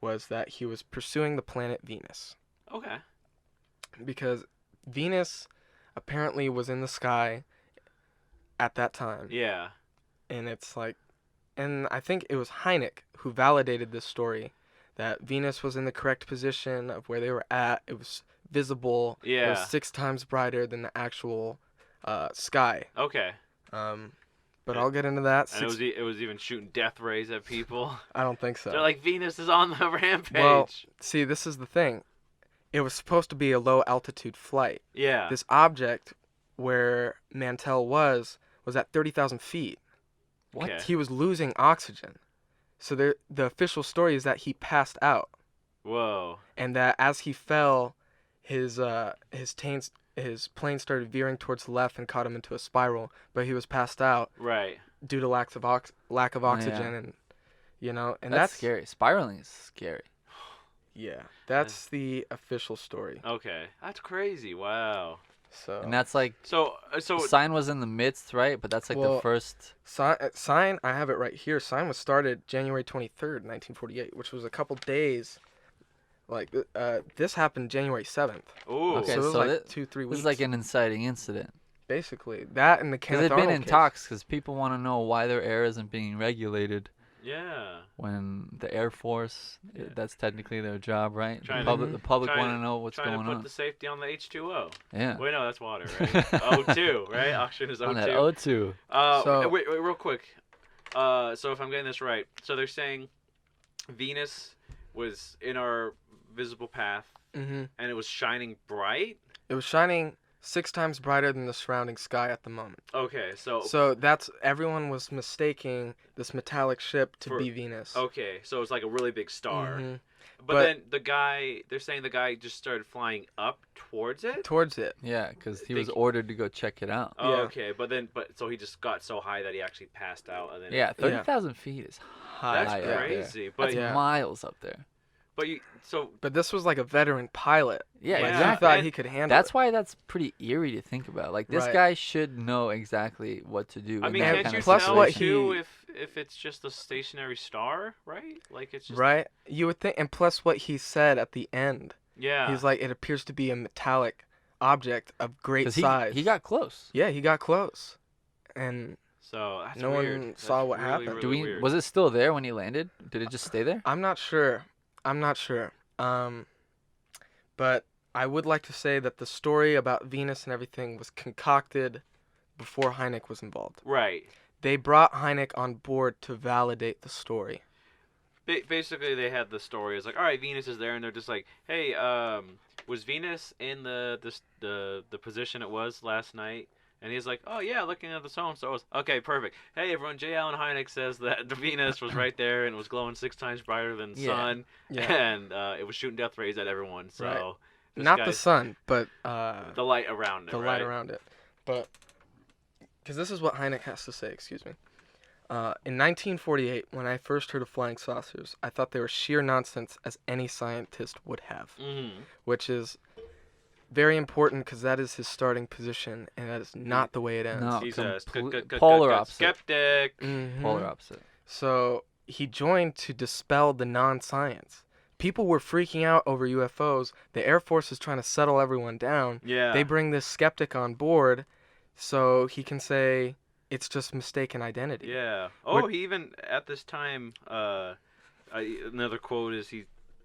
was that he was pursuing the planet Venus, Okay. because Venus apparently was in the sky at that time. Yeah. And it's like, and I think it was Hynek who validated this story, that Venus was in the correct position of where they were at. It was visible. It Yeah. was 6 times brighter than the actual sky. Okay. But I'll get into that. And it was even shooting death rays at people. I don't think so. They're like, Venus is on the rampage. Well, see, this is the thing. It was supposed to be a low altitude flight. yeah. This object where Mantell was at 30,000 feet. What? Okay. He was losing oxygen. So the official story is that he passed out, Whoa. and that as he fell, his plane started veering towards the left and caught him into a spiral. But he was passed out Right. due to lack of oxygen, and That's scary. Spiraling is scary. Yeah, that's the official story. Okay. That's crazy. Wow. So And that's like So Sign was in the midst, right? But that's like Well, the first. Sign, I have it right here. Sign was started January 23rd, 1948, which was a couple days. Like, this happened January 7th. Ooh. Okay, so it was so like that- 2-3 weeks. This is like an inciting incident. basically. That and the Because Kenneth they've been Arnold in case. talks because people want to know why their air isn't being regulated Yeah. when the Air Force, Yeah. that's technically their job, right? Trying The to- public, the public trying want to know what's Trying going to put on. the safety on the H2O. Yeah. Wait, no, that's water, right? O2, right? Oxygen is On that O2. O2. So- wait, real quick. So if I'm getting this right, so they're saying Venus was in our visible path Mm-hmm. and it was shining bright. It was shining 6 times brighter than the surrounding sky at the moment. Okay, so So that's everyone was mistaking this metallic ship to For- be Venus. okay, so it's like a really big star. Mhm. But But- then they're saying the guy just started flying up towards it. Towards it. Yeah, because he They was c- ordered to go check it out. Oh, Yeah. okay, but so he just got so high that he actually passed out, and then Yeah, 30,000 feet is High. that's high up there. crazy. But That's Yeah. miles up there. But this was like a veteran pilot. Yeah, Yeah. Like, exactly. he thought And he could handle That's it. why that's pretty eerie to think about. Like, this Right. guy should know exactly what to do. I in mean, that And can't kind you of plus tell what situation. too he- if it's just a stationary star, right? Like it's just Right? You would think, and plus what he said at the end. Yeah. He's like, it appears to be a metallic object of great 'Cause size. he got close. Yeah, he got close. And so that's no weird. one That's saw what really, happened. Really weird. Was it still there when he landed? Did it just stay there? I'm not sure. But I would like to say that the story about Venus and everything was concocted before Hynek was involved. Right. They brought Hynek on board to validate the story. Basically, they had the story. It's like, all right, Venus is there, and they're just like, hey, was Venus in the position it was last night? And he's like, oh yeah, looking at the sun. So okay, perfect. Hey everyone, J. Allen Hynek says that the Venus was right there and it was glowing 6 times brighter than the Yeah. sun, Yeah. and it was shooting death rays at everyone. So Right. this Not the guy's- sun, but the light around it. the right? light around it. But because this is what Hynek has to say. Excuse me. In 1948, when I first heard of flying saucers, I thought they were sheer nonsense, as any scientist would have, Mm-hmm. which is very important because that is his starting position, and that is not the way it ends. No. He's a Polar opposite. skeptic. Mhm. Polar opposite. So he joined to dispel the non-science. People were freaking out over UFOs. The Air Force is trying to settle everyone down. Yeah. They bring this skeptic on board so he can say it's just mistaken identity. Yeah. Oh, he even at this time, another quote is he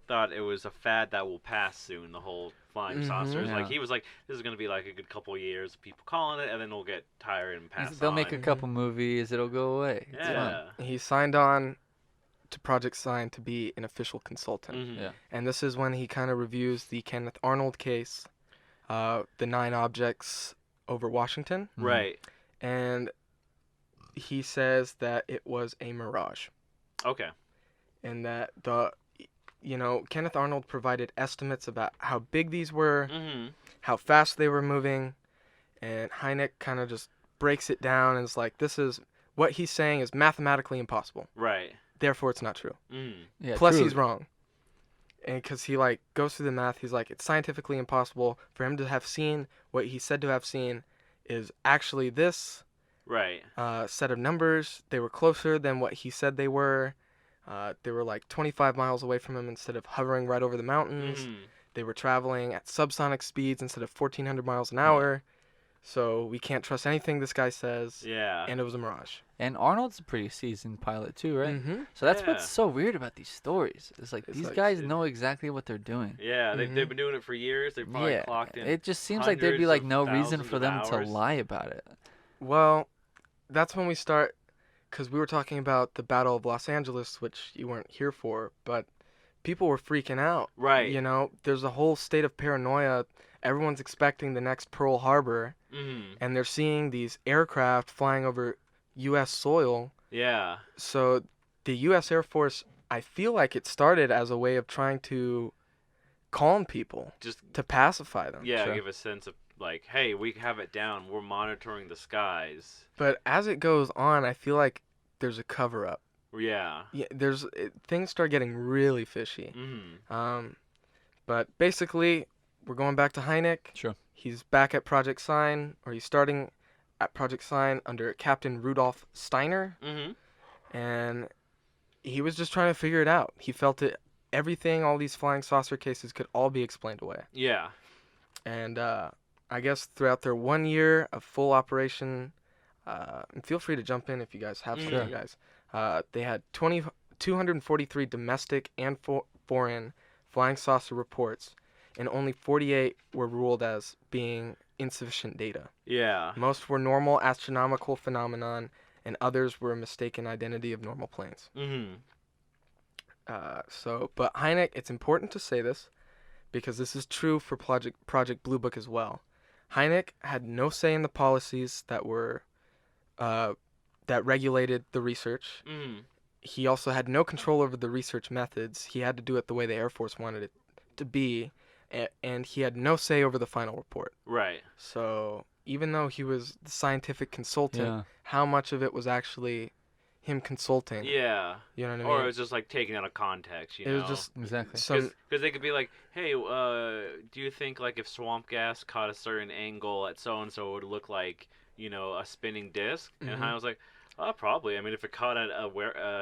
thought it was a fad that will pass soon. The whole flying Mhm. saucers. Like Yeah. he was like, this is gonna be like a good couple of years of people calling it, and then we'll get tired and pass. They'll make a on. couple movies. It'll go away. It's Yeah. fun. He signed on to Project Sign to be an official consultant. Mhm. Yeah. And this is when he kind of reviews the Kenneth Arnold case, the 9 objects over Washington. Mhm. Right. And he says that it was a mirage. Okay. And that Kenneth Arnold provided estimates about how big these were, Mm-hmm. how fast they were moving, and Hynek kind of just breaks it down and is like, this is what he's saying is mathematically impossible. Right. Therefore, it's not true. Mm. Yeah, Plus, truly. he's wrong. And because he goes through the math, he's like, it's scientifically impossible for him to have seen what he said to have seen is actually this Right. set of numbers. They were closer than what he said they were. They were like 25 miles away from him instead of hovering right over the mountains. Mhm. They were traveling at subsonic speeds instead of 1,400 miles an hour. So we can't trust anything this guy says. Yeah. And it was a mirage. And Arnold's a pretty seasoned pilot too, right? Mm-hmm. So that's Yeah. what's so weird about these stories. It's like It's these like- guys know exactly what they're doing. Yeah. They've Mhm. been doing it for years. They've probably Yeah, clocked in. it just seems like there'd be hundreds like of no reason thousands for of them to hours. lie about it. Well, that's when we start, because we were talking about the Battle of Los Angeles, which you weren't here for, but people were freaking out. Right. You know, there's a whole state of paranoia. Everyone's expecting the next Pearl Harbor, Mm-hmm. and they're seeing these aircraft flying over U.S. soil. Yeah. So the U.S. Air Force, I feel like it started as a way of trying to calm people, Just to pacify them. yeah. Sure. Give a sense of like, hey, we have it down. We're monitoring the skies. But as it goes on, I feel like there's a cover-up. Yeah. Yeah, things start getting really fishy. Mm-hmm. But basically, we're going back to Hynek. Sure. He's back at Project Sign, or he's starting at Project Sign under Captain Rudolf Steiner, Mm-hmm. and he was just trying to figure it out. He felt that everything, all these flying saucer cases, could all be explained away. Yeah. And I guess throughout their 1 year of full operation, and feel free to jump in if you guys have something, guys. They had 243 domestic and foreign flying saucer reports, and only 48 were ruled as being insufficient data. Yeah. Most were normal astronomical phenomenon, and others were a mistaken identity of normal planes. Mm-hmm. But Hynek, it's important to say this, because this is true for Project Bluebook as well. Hynek had no say in the policies that were that regulated the research. Mm-hmm. He also had no control over the research methods. He had to do it the way the Air Force wanted it to be, and he had no say over the final report. Right. So even though he was the scientific consultant, how much of it was actually him consulting? Yeah. You know what I mean? Or it was just like taken out of context, you know? It was just Exactly. Because they could be like, hey, do you think like if swamp gas caught a certain angle at so-and-so it would look like, you know, a spinning disc? And I was like, oh, probably. I mean, if it caught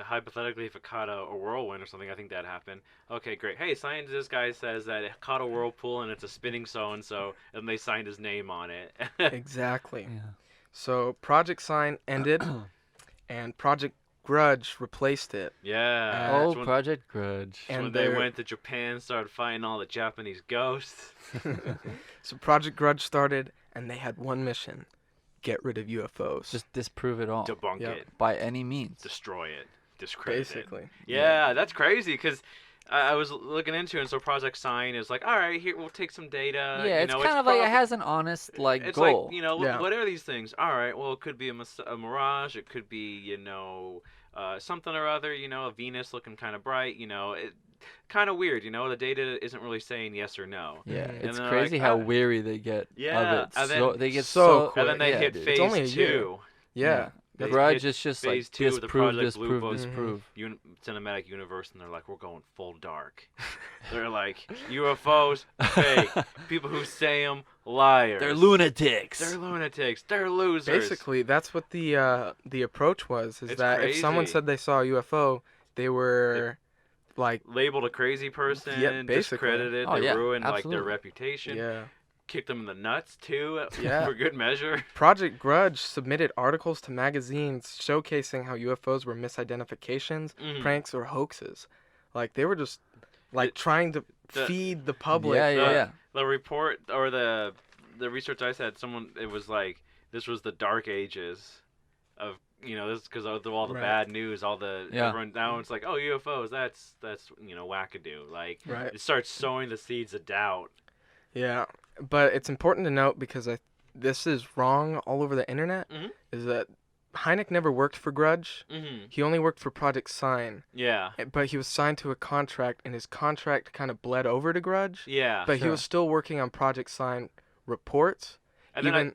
hypothetically, if it caught a whirlwind or something, I think that happened. Okay, great. Hey, scientist guy says that it caught a whirlpool and it's a spinning so-and-so, and they signed his name on it. Exactly. Yeah. So Project Sign ended, and Project Grudge replaced it. Yeah. Oh, That's when- Project Grudge. that's when And they they're- went to Japan, started fighting all the Japanese ghosts. So Project Grudge started, and they had one mission: get rid of UFOs. Just disprove it all. Debunk Yep. it. By any means. Destroy it. Discredit it. basically. Yeah, that's crazy because I was looking into it, and so Project Sign is like, all right, here, we'll take some data. Yeah, you it's know, kind of like it prob- has an honest It's goal. like, you know, Yeah. what are these things? All right, well, it could be a mirage. It could be, you know, something or other, you know, a Venus looking kind of bright, you know. Kind of weird, you know. The data isn't really saying yes or no. Yeah, And it's they're crazy like, how "Ah." weary they get Yeah, of it. and So then- they get So so And then they yeah, hit dude. phase only a year. 2. Yeah. They Grudge hit is just phase like 2 of the disprove, Project disprove, Bluebook disprove. cinematic universe, and they're like, we're going full dark. They're like, UFOs, fake. People who say them, liars. They're lunatics. They're lunatics. They're losers. Basically, that's what the approach was. Is It's that if someone crazy. said they saw a UFO, they were like, Labeled a crazy person, Yeah, basically. discredited, Oh, they yeah, ruined like their absolutely. reputation, yeah. kicked them in the nuts too, Yeah. for good measure. Project Grudge submitted articles to magazines showcasing how UFOs were misidentifications, Mhm. pranks, or hoaxes. Like they were just like The- trying to the- feed the public. Yeah. The report or the research I said, it was like this was the dark ages of, you know, this because of all the Right. bad news, all the Yeah. everyone now it's like, oh, UFOs, that's you know, wackadoo. Like Right. it starts sowing the seeds of doubt. Yeah, but it's important to note because this is wrong all over the internet. Mhm. Is that Hynek never worked for Grudge. Mm-hmm. He only worked for Project Sign. Yeah. But he was signed to a contract, and his contract kind of bled over to Grudge. Yeah. But he sure. was still working on Project Sign reports, And then even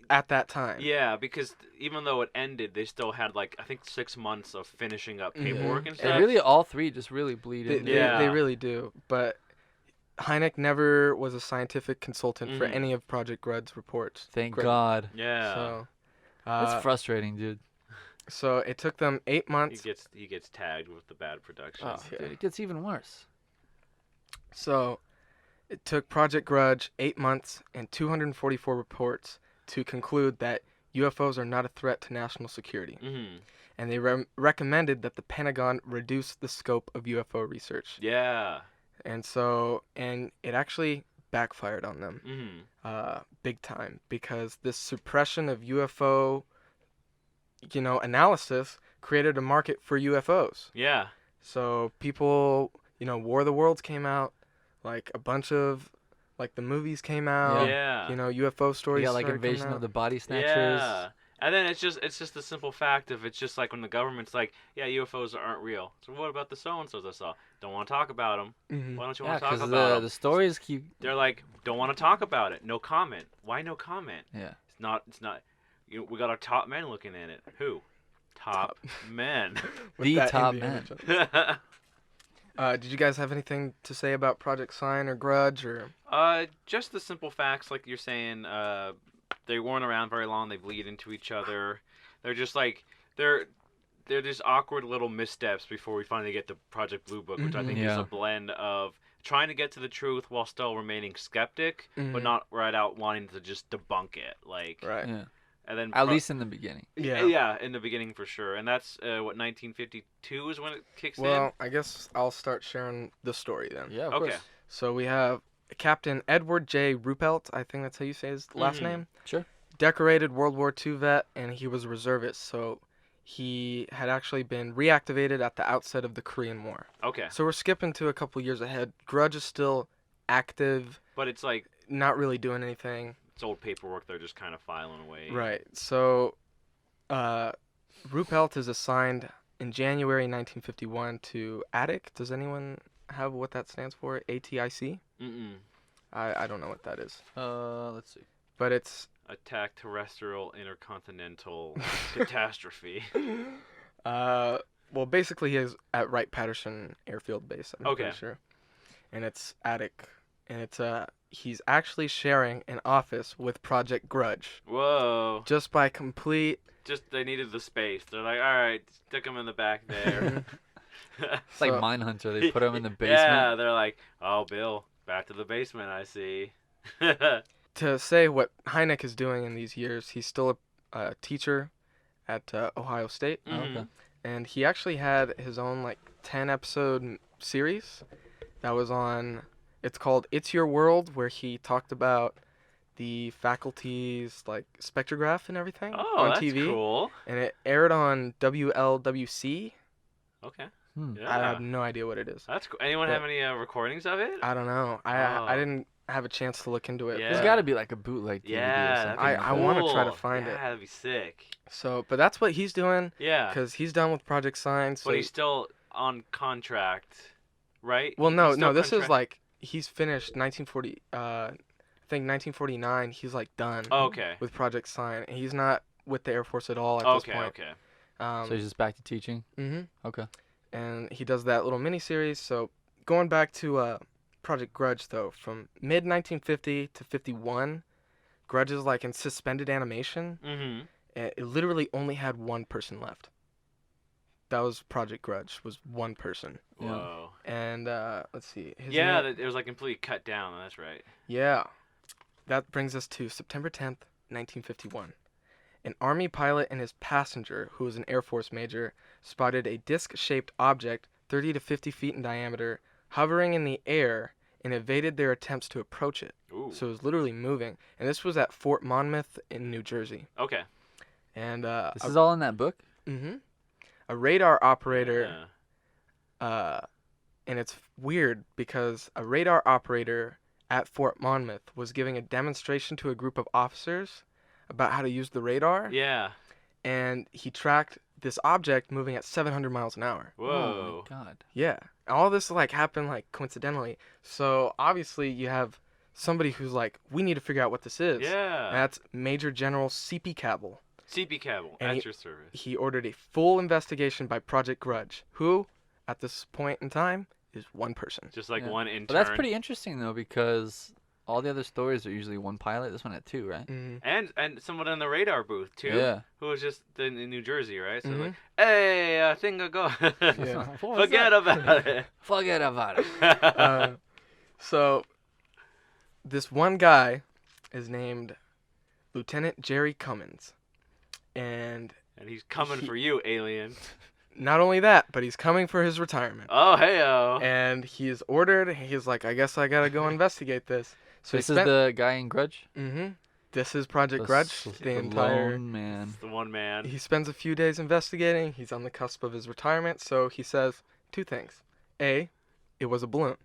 at that time. yeah, because even though it ended, they still had like I think 6 months of finishing up paperwork and And stuff. really, all three just really bleed They, in. they, Yeah. they really do. But Hynek never was a scientific consultant for Mhm. any of Project Grudge's reports. Thank Grudge- Yeah. God. So, That's frustrating, dude. so it took them 8 he months. gets tagged with the bad production. Oh, Yeah. dude, it gets even worse. So it took Project Grudge 8 months and 244 reports to conclude that UFOs are not a threat to national security. Mm-hmm. And they recommended that the Pentagon reduce the scope of UFO research. Yeah. And it actually backfired on them Mm-hmm. big time, because this suppression of UFO, analysis created a market for UFOs. Yeah. So people, War of the Worlds came out, like a bunch of, like the movies came out. Yeah. UFO stories. You got like started coming Invasion out. of the Body Snatchers. Yeah. And then it's just the simple fact of it's just like when the government's like, yeah, UFOs aren't real. So what about the so-and-sos I saw? Don't want to talk about them. Mhm. Why don't you Yeah, want to talk because about the them? stories keep. They're like, don't want to talk about it. No comment. Why no comment? Yeah. It's not. We got our top men looking at it. Who? Top men. With The that top Indian man. uh, Did you guys have anything to say about Project Sign or Grudge or? just the simple facts, like you're saying. They weren't around very long. They bleed into each other. They're just like they're just awkward little missteps before we finally get to Project Bluebook, which I think is Yeah. a blend of trying to get to the truth while still remaining skeptic, but not right out wanting to just debunk it. Like, Right. Yeah. and then At least in the beginning. yeah, in the beginning for sure. And that's what 1952 is when it kicks in. Well, I guess I'll start sharing the story then. Yeah, of Okay. course. So we have Captain Edward J. Ruppelt, I think that's how you say his last name. Sure. Decorated World War II vet, and he was a reservist, so he had actually been reactivated at the outset of the Korean War. Okay. So we're skipping to a couple years ahead. Grudge is still active, But it's like not really doing anything. it's old paperwork they're just kind of filing away. Right. So Ruppelt is assigned in January 1951 to ATIC. Does anyone have what that stands for? ATIC? Mm-mm. I don't know what that is. Let's see. But it's Attack terrestrial intercontinental catastrophe. well, basically he is at Wright-Patterson Airfield Base, I'm Okay. pretty sure. And it's ATIC. And it's he's actually sharing an office with Project Grudge. Whoa. Just by complete Just they needed the space. They're like, all right, stick him in the back there. It's like So- Mindhunter. They put him in the basement. Yeah, they're like, oh, Bill, back to the basement, I see. to say what Hynek is doing in these years. He's still a teacher at Ohio State. Mhm. Okay. And he actually had his own like 10 episode series that was on, it's called It's Your World, where he talked about the faculty's like spectrograph and everything Oh, on that's TV. cool. And it aired on WLWC. Okay. Hmm. Yeah. I have no idea what it is. That's cool. Anyone have any recordings of it? I don't know. Oh. I didn't have a chance to look into it. Yeah. There's got to be like a bootleg DVD or Yeah, something. that'd be I wanna try to cool. find it. Yeah, that'd be sick. So, but that's what he's doing Yeah. because he's done with Project Sign. So But he's still on contract, right? well, He's no, still this is contract- like he's finished 1940. I think 1949. He's like done Oh, okay. with Project Sign. And he's not with the Air Force at all at Okay, this point. okay. So he's just back to teaching. Okay. And he does that little miniseries. So going back to Project Grudge though, from mid 1950 to 51, Grudge is like in suspended animation. Mm-hmm. And it literally only had one person left. That was Project Grudge. Was one person. Yeah. Whoa. And let's see. His Yeah, name- it was like completely cut down. That's right. Yeah. That brings us to September 10th, 1951. An Army pilot and his passenger, who was an Air Force major, spotted a disc-shaped object 30 to 50 feet in diameter hovering in the air and evaded their attempts to approach it. Ooh. So it was literally moving. And this was at Fort Monmouth in New Jersey. Okay. And This is all in that book? a radar operator, Yeah. and it's weird because a radar operator at Fort Monmouth was giving a demonstration to a group of officers about how to use the radar, Yeah. and he tracked this object moving at 700 miles an hour. Whoa. Oh my god. Yeah, all this like happened like coincidentally. So obviously you have somebody who's like, we need to figure out what this is. Yeah. And that's Major General C.P. Cabell. CP Cable, And at he- your service. He ordered a full investigation by Project Grudge, who, at this point in time, is one person. Just like Yeah. one intern. But that's pretty interesting though, because all the other stories are usually one pilot. This one had two, right? Mm-hmm. And someone in the radar booth too. Yeah. Who was just in New Jersey, right? So Mhm. like, hey, I think I go. Yeah. What was Forget that? about it. Forget about it. So, this one guy is named Lieutenant Jerry Cummins. And And he's coming for you, alien. not only that, but he's coming for his retirement. Oh, hey-o. And he's ordered, he's like, I guess I gotta go investigate this. So This is the guy in Grudge? This is Project The Grudge. s- The entire. lone man. It's the one man. He spends a few days investigating. He's on the cusp of his retirement. So he says two things. A, it was a balloon.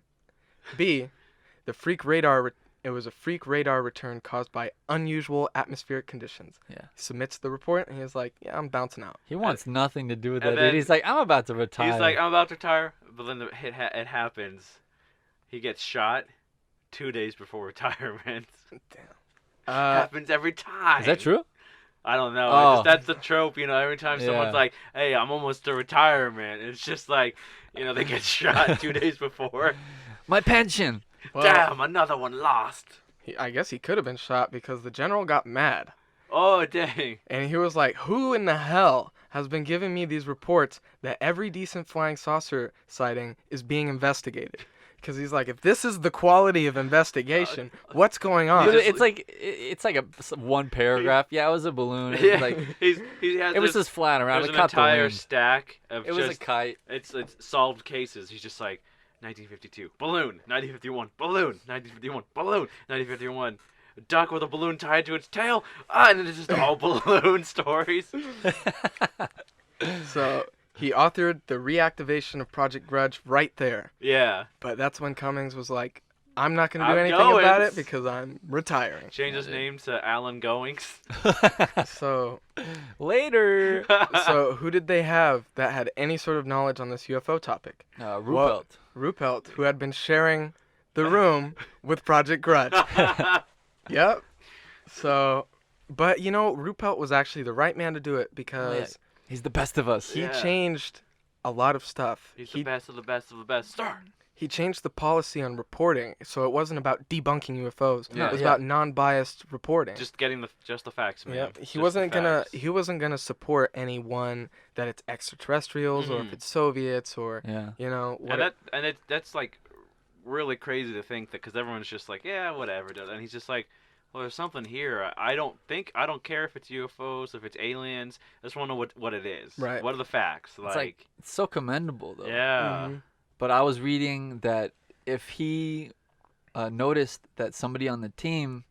B, it was a freak radar return caused by unusual atmospheric conditions. Yeah. He submits the report and he's like, yeah, I'm bouncing out. He wants nothing to do with and that, then dude. He's like, I'm about to retire. He's like, I'm about to retire, but then it happens. He gets shot 2 days before retirement. Happens every time. Is that true? I don't know. Oh. That's the trope, every time someone's Yeah. like, hey, I'm almost to retirement. It's just like, they get shot 2 days before. My pension. Well, Damn, another one lost. I guess he could have been shot because the general got mad. Oh, dang. And he was like, who in the hell has been giving me these reports that every decent flying saucer sighting is being investigated? Because he's like, if this is the quality of investigation, what's going on? It's like one paragraph. Yeah, it was a balloon. It was like he has it was just flying around. There's It an caught the entire wind. stack of It was a kite. It's solved cases. He's just like 1952 balloon, 1951 balloon, 1951 balloon, 1951 duck with a balloon tied to its tail. And it's just all balloon stories. So he authored the reactivation of Project Grudge right there. Yeah. But that's when Cummings was like, I'm not going to do I'm anything going. about it because I'm retiring. Change his name to Alan Goings. So Later. so who did they have that had any sort of knowledge on this UFO topic? Ruppelt. Ruppelt, who had been sharing the room with Project Grudge. Yep. So, but Ruppelt was actually the right man to do it because He's the best of us. he changed a lot of stuff. He's the best of the best of the best. Star. He changed the policy on reporting, so it wasn't about debunking UFOs. Yeah. It was about non-biased reporting. Just getting the facts, man. Yep. He Just wasn't the gonna facts. support anyone that it's extraterrestrials or if it's Soviets or what. And that's like really crazy to think that because everyone's just like, yeah, whatever, and he's just like, well, there's something here. I don't care if it's UFOs, if it's aliens. I just want to know what it is. Right. What are the facts? It's so commendable though. Yeah. Mm-hmm. But I was reading that if he noticed that somebody on the team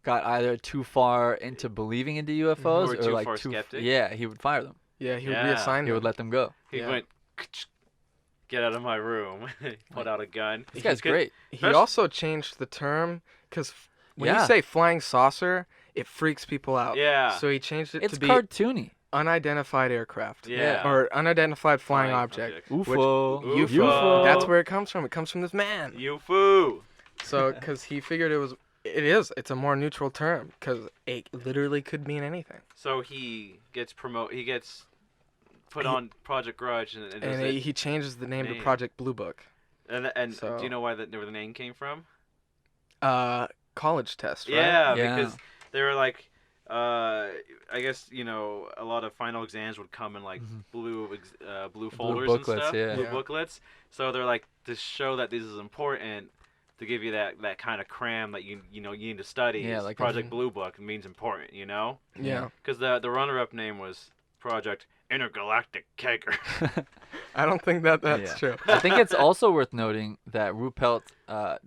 got either too far into believing into UFOs Or or too like far skeptic. yeah, he would fire them. Yeah, he would Yeah. reassign He them. would let them go. He Yeah. went, get out of my room. Put out a gun. This guy's great. He also changed the term because when Yeah. you say flying saucer, it freaks people out. Yeah. So he changed it It's to be cartoony. unidentified aircraft. Yeah. Or unidentified flying Flying object. object. UFO. UFO. That's where it comes from. It comes from this man. UFO. So, because he figured it's a more neutral term because it literally could mean anything. So he gets put on Project Grudge And he changes the name to name. Project Bluebook. And So- do you know where the name came from? College test, right? Yeah, Yeah. because they were like, I guess a lot of final exams would come in like blue folders booklets, and stuff, yeah. blue Yeah. booklets. So they're like to show that this is important, to give you that kind of cram that you need to study. Yeah, is like Project Blue Book means important, Yeah. because the runner-up name was Project Intergalactic Kegger. I don't think that's Yeah. true. I think it's also worth noting that Ruppelt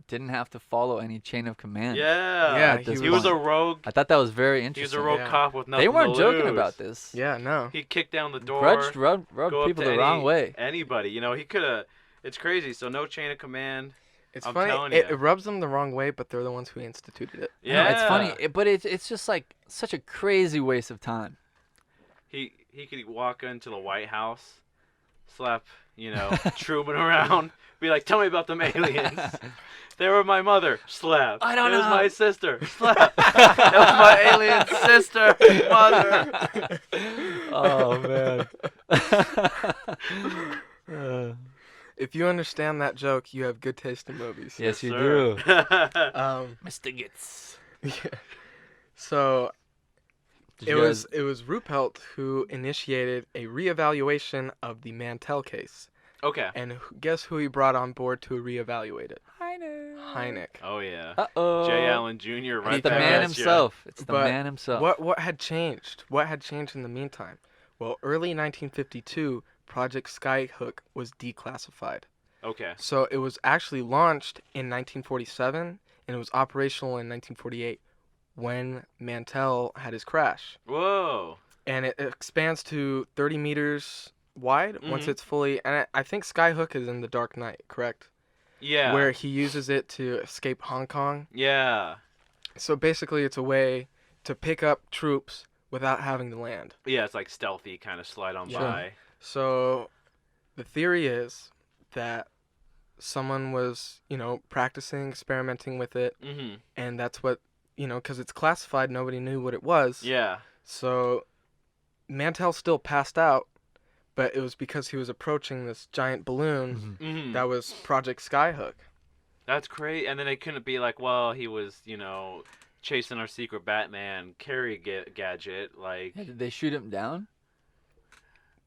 didn't have to follow any chain of command. Yeah, Yeah, at this he was a point. rogue. I thought that was very He was interesting. a rogue Yeah. cop with nothing They weren't to joking lose. about this. Yeah, no. He kicked down the door. Grudge rubbed go up people to the wrong way. Anybody, he could have. It's crazy. So no chain of command. It's I'm funny. telling It ya. rubs them the wrong way, but they're the ones who instituted it. No, it's funny, but it's just like such a crazy waste of time. He could walk into the White House, slap Truman around, be like, "Tell me about them aliens." They were my mother. Slap. I don't It was know. my sister. Slap. That was my alien sister. Mother. Oh man. If you understand that joke, you have good taste in movies. Yes, you Sir. do. Mr. Gitz. Yeah. So Did it you was guys- Ruppelt who initiated a reevaluation of the Mantell case, Okay. and guess who he brought on board to reevaluate it? Hynek. Hynek. Oh yeah. Uh-oh. J. Allen Jr. Right It's the back man at ya. himself. It's the But man himself. What had changed? What had changed in the meantime? Well, early 1952, Project Skyhook was declassified. Okay. So it was actually launched in 1947, and it was operational in 1948 when Mantell had his crash. Whoa. And it expands to 30 meters wide once Mhm. it's fully. And I think Skyhook is in The Dark Knight, correct? Yeah. Where he uses it to escape Hong Kong. Yeah. So basically, it's a way to pick up troops without having to land. Yeah, it's like stealthy, kind of slide on Yeah. by. So the theory is that someone was, practicing, experimenting with it, Mm-hmm. and that's what, because it's classified, nobody knew what it was. Yeah. So Mantell still passed out, but it was because he was approaching this giant balloon Mm-hmm. that was Project Skyhook. That's great. And then they couldn't be like, well, he was, chasing our secret Batman carry gadget. Like, Yeah, did they shoot him down?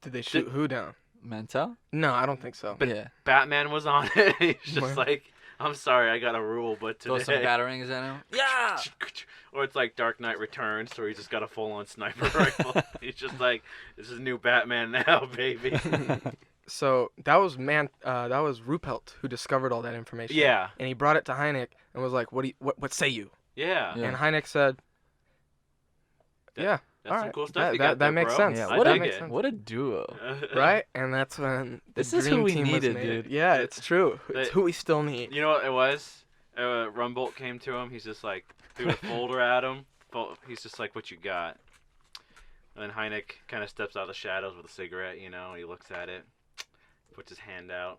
Did they shoot who down? Mantell? No, I don't think so. But yeah. Batman was on it. He's just What? like, I'm sorry, I got a rule, but Throw some today. batarangs at him. Yeah. Or it's like Dark Knight Returns, where he's just got a full-on sniper rifle. He's just like, this is new Batman now, baby. So that was Ruppelt who discovered all that information. Yeah. And he brought it to Hynek and was like, "What say you?" Yeah. Yeah. And Hynek said, "Yeah, That's all some right. cool stuff you got that there, makes bro. sense. Yeah, I what dig a it. what a duo. Right?" And that's when the This is dream who we team was needed, made. dude. Yeah, it's true. It's They- who we still need. You know what it was? Ruppelt came to him. He's just like, threw a folder at him. He's just like, what you got? And then Hynek kind of steps out of the shadows with a cigarette, you know. He looks at it, puts his hand out.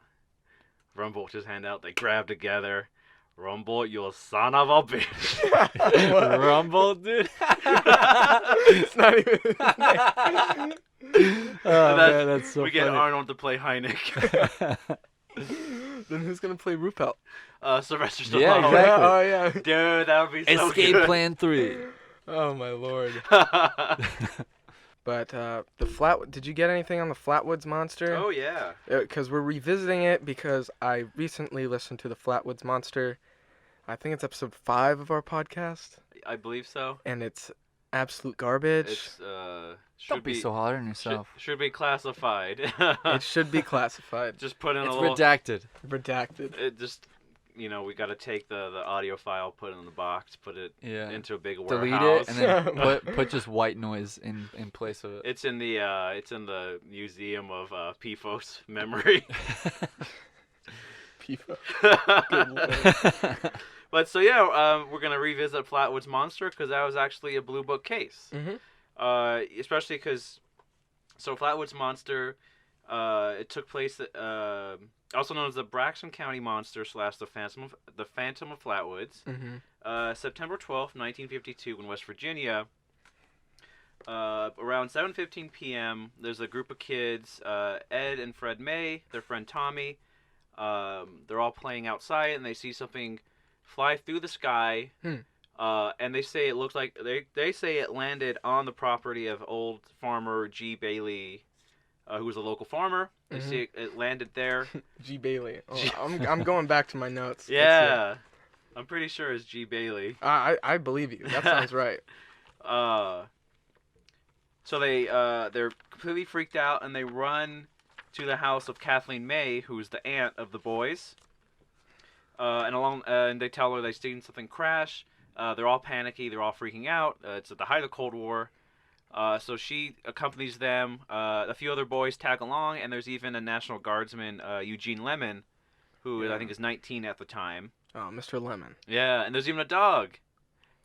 Ruppelt puts his hand out. They grab together. Ruppelt, you son of a bitch. Rumble, dude. It's not even his name. Oh, And man, that's so we get funny. Arnold to play Hynek. Then who's gonna play Ruppelt? Sylvester Stallone. Yeah, exactly. Oh yeah. Dude, that would be so Escape good. Plan 3. Oh my lord. But did you get anything on the Flatwoods Monster? Oh, yeah. Because we're revisiting it because I recently listened to the Flatwoods Monster. I think it's episode 5 of our podcast, I believe so. and it's absolute garbage. It's, should Don't be so hard on should, yourself. should be classified. It should be classified. Just put in It's a little... redacted. Redacted. It just, we got to take the audio file, put it in the box, put it Yeah. into a big Delete warehouse. it and then put just white noise in place of it. It's in the museum of PFOS memory. People. But so yeah, we're gonna revisit Flatwoods Monster because that was actually a Bluebook case. Mm-hmm. Especially because, so Flatwoods Monster, it took place at, also known as the Braxton County Monster / the Phantom of Flatwoods. Mm-hmm. September 12th, 1952, in West Virginia. Around 7:15 p.m., there's a group of kids, Ed and Fred May, their friend Tommy. They're all playing outside, and they see something fly through the sky. And they say it looks like they say it landed on the property of old farmer G. Bailey, who was a local farmer. They say it landed there. G. Bailey. Oh, I'm going back to my notes. Let's Yeah, I'm pretty sure it's G. Bailey. see. I believe you. That sounds right. So they're completely freaked out, and they run to the house of Kathleen May, who's the aunt of the boys. And they tell her they've seen something crash. They're all panicky. They're all freaking out. It's at the height of the Cold War. So she accompanies them. A few other boys tag along, and there's even a National Guardsman, Eugene Lemon, who I think is 19 at the time. Oh, Mr. Lemon. Yeah, and there's even a dog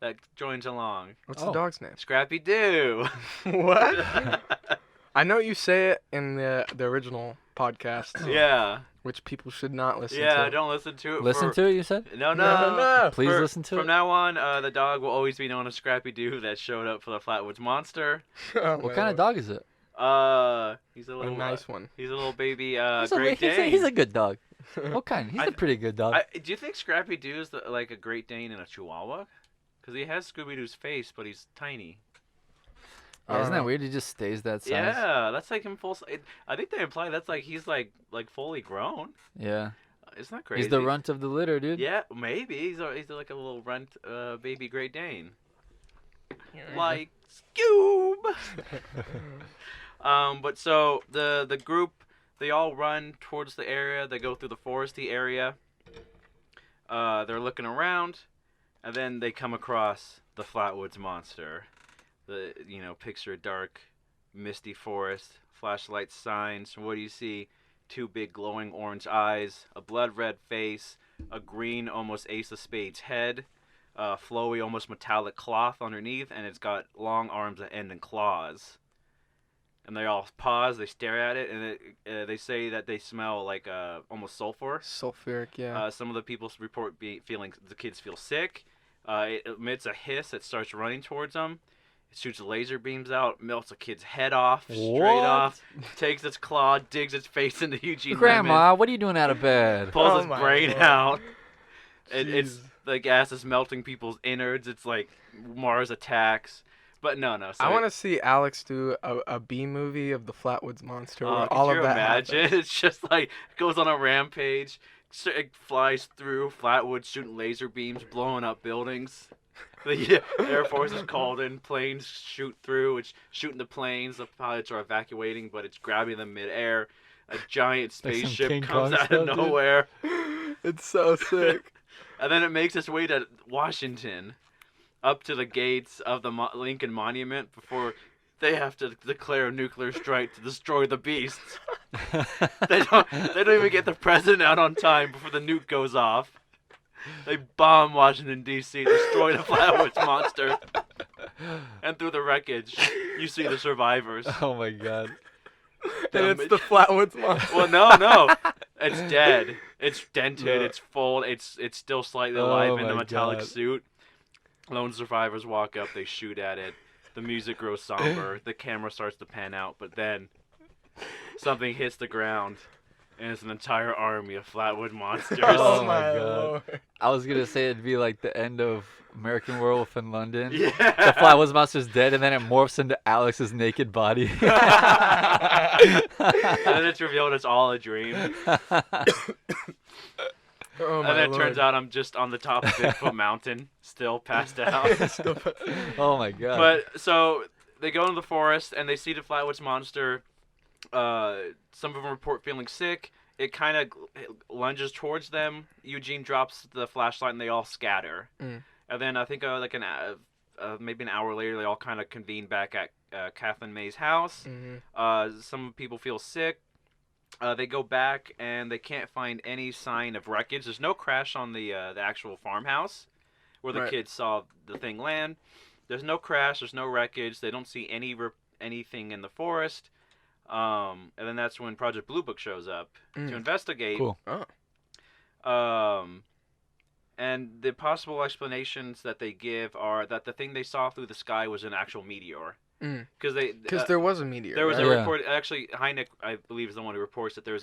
that joins along. What's Oh. the dog's name? Scrappy Doo. What? I know you say it in the original podcast. Yeah. Which people should not listen to. Yeah, don't listen to it. Listen to it, you said? No. No. Please listen to From it. now on, the dog will always be known as Scrappy Doo that showed up for the Flatwoods Monster. Oh, What my kind of Lord. dog is it? He's a A little nice one. He's a little baby He's a- Great Dane. he's a good dog. What kind? He's I- a pretty good dog. Do you think Scrappy Doo is like a Great Dane and a Chihuahua? Because he has Scooby Doo's face, but he's tiny. Yeah, isn't that know. weird? He just stays that size. Yeah, that's like him full. I think they imply that's like he's like fully grown. Yeah. Isn't that crazy? He's the runt of the litter, dude. Yeah, maybe he's like a little runt baby Great Dane. Like Scoob. But so the group, they all run towards the area. They go through the foresty area. They're looking around, and then they come across the Flatwoods Monster. Picture a dark, misty forest, flashlight signs. What do you see? 2 big glowing orange eyes, a blood red face, a green almost ace of spades head, flowy almost metallic cloth underneath, and it's got long arms that end in claws. And they all pause, they stare at it, and they say that they smell like almost sulfur. Sulfuric, yeah. Some of the people report feeling the kids feel sick. It emits a hiss that starts running towards them. It shoots laser beams out, melts a kid's head off, straight What? off, takes its claw, digs its face into Eugene Grandma, what are you doing out of bed? pulls Oh his my brain Lord. out. It's Jeez. the gas is melting people's innards. It's like Mars attacks. But no. So I want to see Alex do a B movie of the Flatwoods Monster. Where could all you of that imagine? happens. It's just like goes on a rampage, it flies through Flatwoods, shooting laser beams, blowing up buildings. The Air Force is called in. Planes shoot through. It's shooting the planes. The pilots are evacuating, but it's grabbing them midair. A giant Like some spaceship King comes Kong out stuff, of dude. nowhere. It's so sick. And then it makes its way to Washington, up to the gates of the Lincoln Monument before they have to declare a nuclear strike to destroy the beasts. They don't even get the president out on time before the nuke goes off. They bomb Washington, D.C., destroy the Flatwoods Monster. And through the wreckage, you see the survivors. Oh my god. And it's the Flatwoods Monster. Well, no. It's dead. It's dented. No. It's full. It's still slightly Oh alive in the my metallic God. suit. Lone survivors walk up. They shoot at it. The music grows somber. The camera starts to pan out. But then something hits the ground. And it's an entire army of Flatwood monsters. Oh my God. Lord. I was gonna say it'd be like the end of American Werewolf in London. Yeah. The Flatwoods Monster's dead, and then it morphs into Alex's naked body. And then it's revealed it's all a dream. Oh And my then it Lord. turns out I'm just on the top of Bigfoot Mountain, still passed out. Oh my god. But so they go into the forest and they see the Flatwoods Monster. Some of them report feeling sick. It kind of lunges towards them. Eugene drops the flashlight and they all scatter. Mm. And then I think maybe an hour later they all kind of convene back at Kathleen May's house. Mm-hmm. Some people feel sick. They go back and they can't find any sign of wreckage. There's no crash on the actual farmhouse where the Right. kids saw the thing land. There's no crash. There's no wreckage. They don't see anything in the forest. And then that's when Project Bluebook shows up to investigate. Cool. Oh. And the possible explanations that they give are that the thing they saw through the sky was an actual meteor. Because There was a meteor. there was right? a Yeah. report. Actually, Hynek, I believe, is the one who reports that there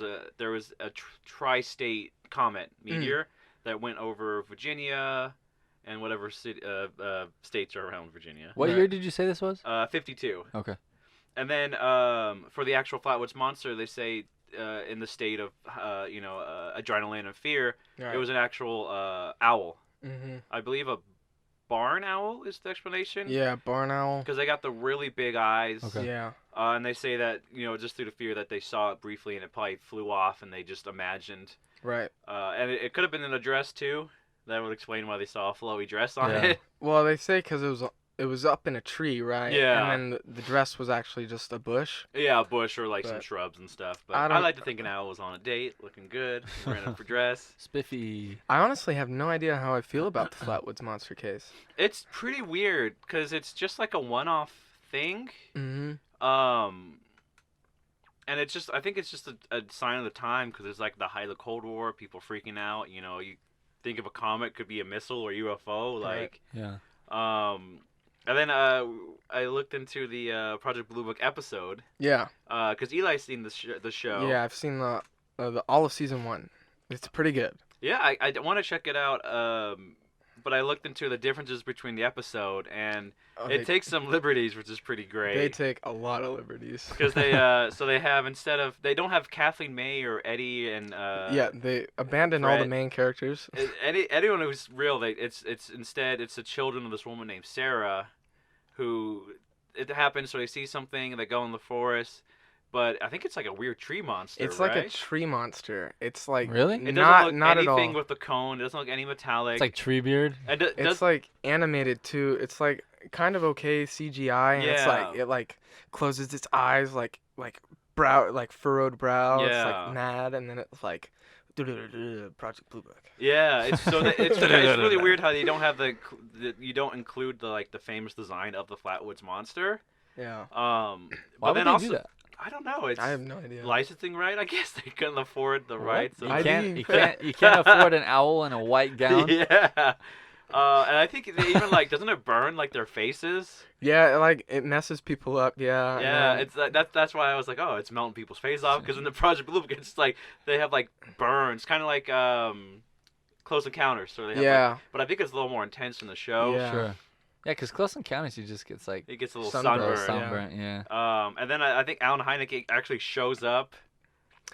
was a tri-state comet meteor that went over Virginia and whatever city, states are around Virginia. What Right. year did you say this was? 52. Okay. And then for the actual Flatwoods Monster, they say in the state of adrenaline and fear, Right. it was an actual owl. Mm-hmm. I believe a barn owl is the explanation. Yeah, barn owl. Because they got the really big eyes. Okay. Yeah. And they say that, just through the fear that they saw it briefly and it probably flew off and they just imagined. Right. And it could have been in a dress too. That would explain why they saw a flowy dress on Yeah. it. Well, they say because it was up in a tree, right? Yeah. And then the dress was actually just a bush. Yeah, a bush or like some But shrubs and stuff. But I I don't- like to think an owl was on a date, looking good, wearing a dress. Spiffy. I honestly have no idea how I feel about the Flatwoods Monster case. It's pretty weird because it's just like a one-off thing. Mm-hmm. And it's just, I think it's just a sign of the time because it's like the height of the Cold War, people freaking out. You think of a comet, could be a missile or UFO, like. Yeah. And then I looked into the Project Bluebook episode Yeah. because Eli's seen the show. Yeah, I've seen the all of season 1. It's pretty good. Yeah, I want to check it out. But I looked into the differences between the episode, and it takes some liberties, which is pretty great. They take a lot of liberties. Because they they have they don't have Kathleen May or Eddie and Yeah, they abandon all the Fred. main characters. anyone who's real. It's the children of this woman named Sarah, who it happens. So they see something, they go in the forest, but I think it's like a weird tree monster. It's like a right? tree monster. It's like Really? It doesn't not look not at all. anything with the cone. It doesn't look any metallic. It's like Treebeard. and It's like animated too. It's like kind of okay CGI, and it's like Yeah. it like closes its eyes like brow like furrowed brow. It's Yeah. like mad, and then it's like Project Bluebook. Yeah, it's it's really weird how you don't have you don't include the famous design of the Flatwoods Monster. Yeah, Why But would then they also do that? I don't know. It's I have no idea. licensing right. I guess they couldn't afford the rights. You I can't. think- You can't afford an owl in a white gown. Yeah. And I think they even doesn't it burn their faces? Yeah, like it messes people up. Yeah. and Yeah, then- it's that's why I was like, oh, it's melting people's face off because in the Project Bluebook it's like they have burns, kind of like Close Encounters. So they have yeah. but I think it's a little more intense in the show. Yeah. Sure. Yeah, because Close Encounters, he just gets like He gets a little Sunburn. sunburn. yeah. And then I think Alan Hynek actually shows up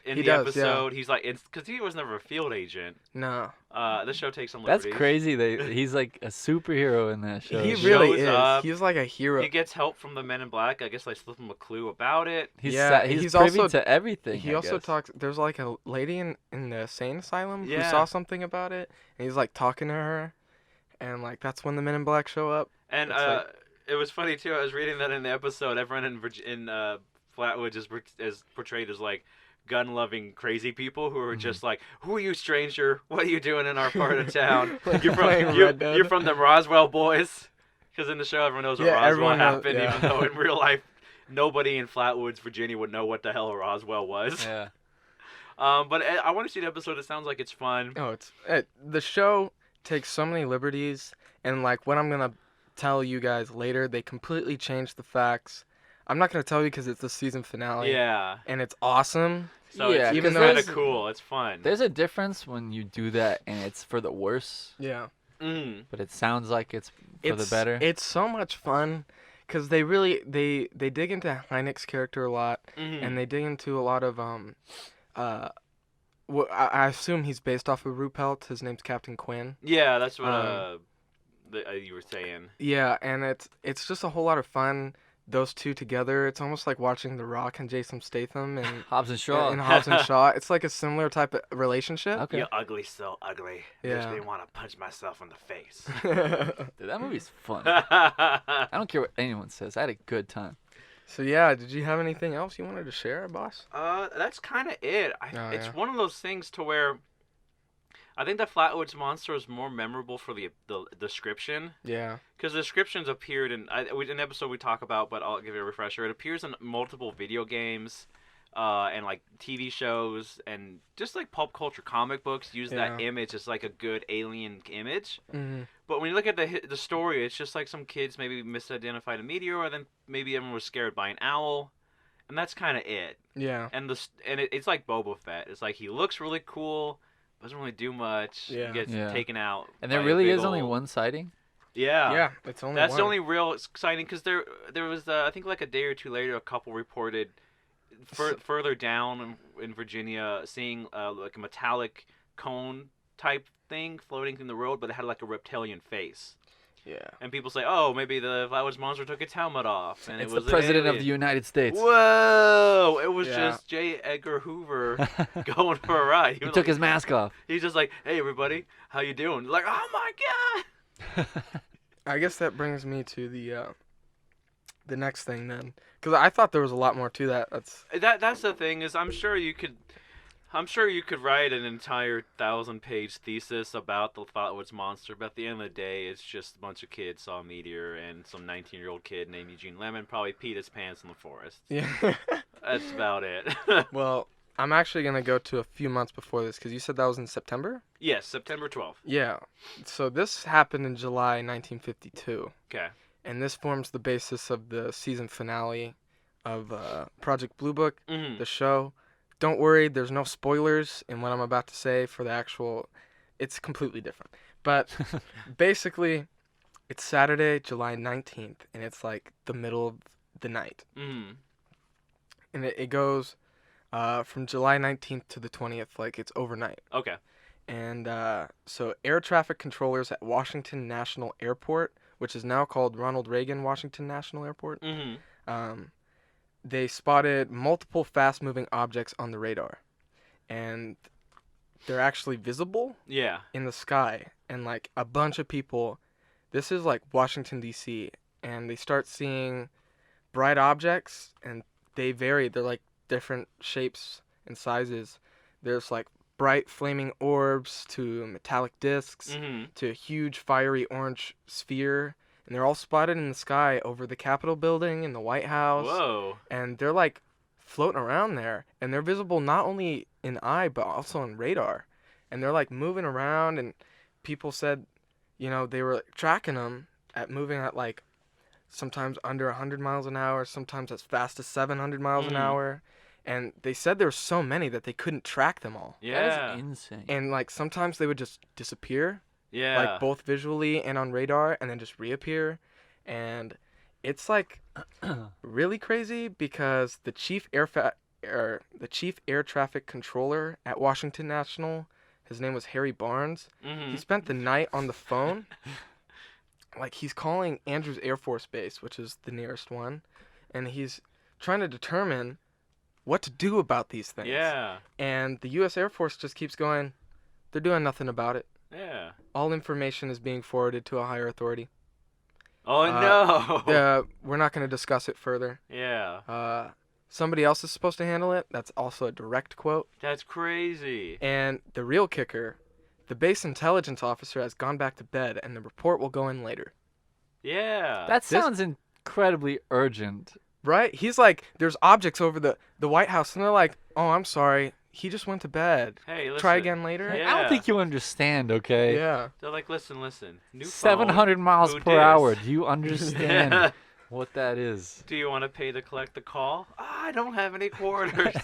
in He the does, yeah. episode. He's like, because he was never a field agent. No. This show takes some That's liberties. crazy. He's like a superhero in that show. He He really shows is. up. He's like a hero. He gets help from the Men in Black. I guess they slip him a clue about it. He's Yeah, he's he's privy also- to everything. He I also guess. talks. There's like a lady in the insane asylum who Yeah. saw something about it, and he's like talking to her, and like that's when the Men in Black show up. And It's like- it was funny too. I was reading that in the episode. Everyone in Flatwoods is portrayed as like gun-loving crazy people who are just like, "Who are you, stranger? What are you doing in our part of town? Like You're playing from Red Dead. you're from the Roswell boys." Because in the show, everyone knows what Yeah, Roswell everyone knows- happened, yeah. even though in real life, nobody in Flatwoods, Virginia, would know what the hell Roswell was. Yeah. But I want to see the episode. It sounds like it's fun. Oh, the show takes so many liberties, and like what I'm gonna tell you guys later, they completely changed the facts. I'm not gonna tell you because it's the season finale. Yeah. And it's awesome. So Yeah, it's even though kind of it's- cool. It's fun. There's a difference when you do that and it's for the worse, Yeah. but it sounds like it's for the better. It's so much fun, because they really they dig into Hynek's character a lot, Mhm. and they dig into a lot of I assume he's based off of Ruppelt. His name's Captain Quinn. Yeah, that's what Um, you were saying. Yeah, and it's just a whole lot of fun. Those two together, it's almost like watching The Rock and Jason Statham and Hobbs and Shaw. and Hobbs and Shaw. It's like a similar type of relationship. Okay. You're ugly, so ugly. Makes Yeah. me want to punch myself in the face. Dude, that movie's fun. I don't care what anyone says. I had a good time. So yeah, did you have anything else you wanted to share, boss? That's kind of it. Oh, It's yeah. one of those things to where I think the Flatwoods Monster is more memorable for the description. Yeah. Because the descriptions appeared in an episode we talk about, but I'll give you a refresher. It appears in multiple video games, and like TV shows, and just like pop culture comic books use that Yeah. image as like a good alien image. hmm But when you look at the story, it's just like some kids maybe misidentified a meteor, or then maybe everyone was scared by an owl, and that's kind of it. Yeah. And it's like Boba Fett. It's like he looks really cool, doesn't really do much. Yeah. He gets Yeah. taken out. And there by a really big is only ol'- one sighting? Yeah. Yeah. It's only That's one. the only real exciting because there was I think like a day or two later a couple reported further down in Virginia seeing like a metallic cone type thing floating in the road, but it had like a reptilian face. Yeah. And people say, oh, maybe the Flatwoods Monster took its helmet off, and It's it the was an president of alien. the United States. Whoa! It was Yeah. just J. Edgar Hoover going for a ride. He was took like- his mask off. He's just like, hey everybody, how you doing? Like, oh my god! I guess that brings me to the next thing then, because I thought there was a lot more to that. That's the thing is I'm sure you could write an entire 1,000-page thesis about the Flatwoods Monster, but at the end of the day, it's just a bunch of kids saw a meteor and some 19-year-old kid named Eugene Lemon probably peed his pants in the forest. Yeah. That's about it. Well, I'm actually gonna go to a few months before this, because you said that was in September. Yes, September 12th. Yeah. So this happened in July 1952, Okay. and this forms the basis of the season finale of Project Bluebook, Mm-hmm. the show. Don't worry, there's no spoilers in what I'm about to say for the actual. It's completely different. But basically, it's Saturday, July 19th, and it's like the middle of the night. Mm-hmm. And it goes from July 19th to the 20th, like it's overnight. Okay. And so air traffic controllers at Washington National Airport, which is now called Ronald Reagan Washington National Airport, Mm-hmm. they spotted multiple fast-moving objects on the radar. And they're actually visible Yeah. in the sky. And like a bunch of people, this is like Washington, D.C., and they start seeing bright objects, and they vary. They're like different shapes and sizes. There's like bright flaming orbs to metallic discs Mm-hmm. to a huge fiery orange sphere, and they're all spotted in the sky over the Capitol building and the White House. Whoa. And they're like floating around there, and they're visible not only in eye but also on radar, and they're like moving around. And people said, you know, they were tracking them at moving at like sometimes under 100 miles an hour, sometimes as fast as 700 miles an Mhm. hour. And they said there were so many that they couldn't track them all. Yeah. That is insane. And like sometimes they would just disappear, Yeah. like both visually and on radar, and then just reappear. and it's like really crazy because the chief air traffic controller at Washington National, his name was Harry Barnes. Mm-hmm. He spent the night on the phone. Like, he's calling Andrews Air Force Base, which is the nearest one, and he's trying to determine what to do about these things. Yeah. And the U.S. Air Force just keeps going, they're doing nothing about it. Yeah. All information is being forwarded to a higher authority. Oh, no. We're not going to discuss it further. Yeah. Somebody else is supposed to handle it. That's also a direct quote. That's crazy. And the real kicker, the base intelligence officer has gone back to bed, and the report will go in later. Yeah. That sounds incredibly urgent. Right? He's like, there's objects over the White House, and they're like, oh, I'm sorry. He just went to bed. Hey, listen. Try again later? Yeah. I don't think you understand, okay? Yeah. They're like, listen. New 700 phone. miles Who per dis? hour. Do you understand what that is? Do you want to pay to collect the call? I don't have any quarters.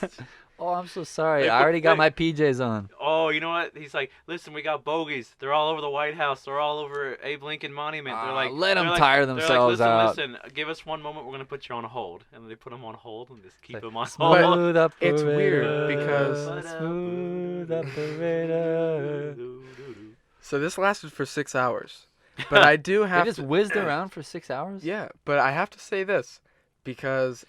Oh, I'm so sorry. They I put- already got they- my PJs on. Oh, you know what? He's like, listen, we got bogeys. They're all over the White House. They're all over Abe Lincoln Monument. They're like, let 'em they're like- tire they're like, themselves out. Listen, give us one moment. We're gonna put you on hold, and they put them on hold and just keep them on But hold. Smooth operator. it's weird because- Smooth operator. So this lasted for 6 hours. But I do They have just to... whizzed around for 6 hours? Yeah, but I have to say this because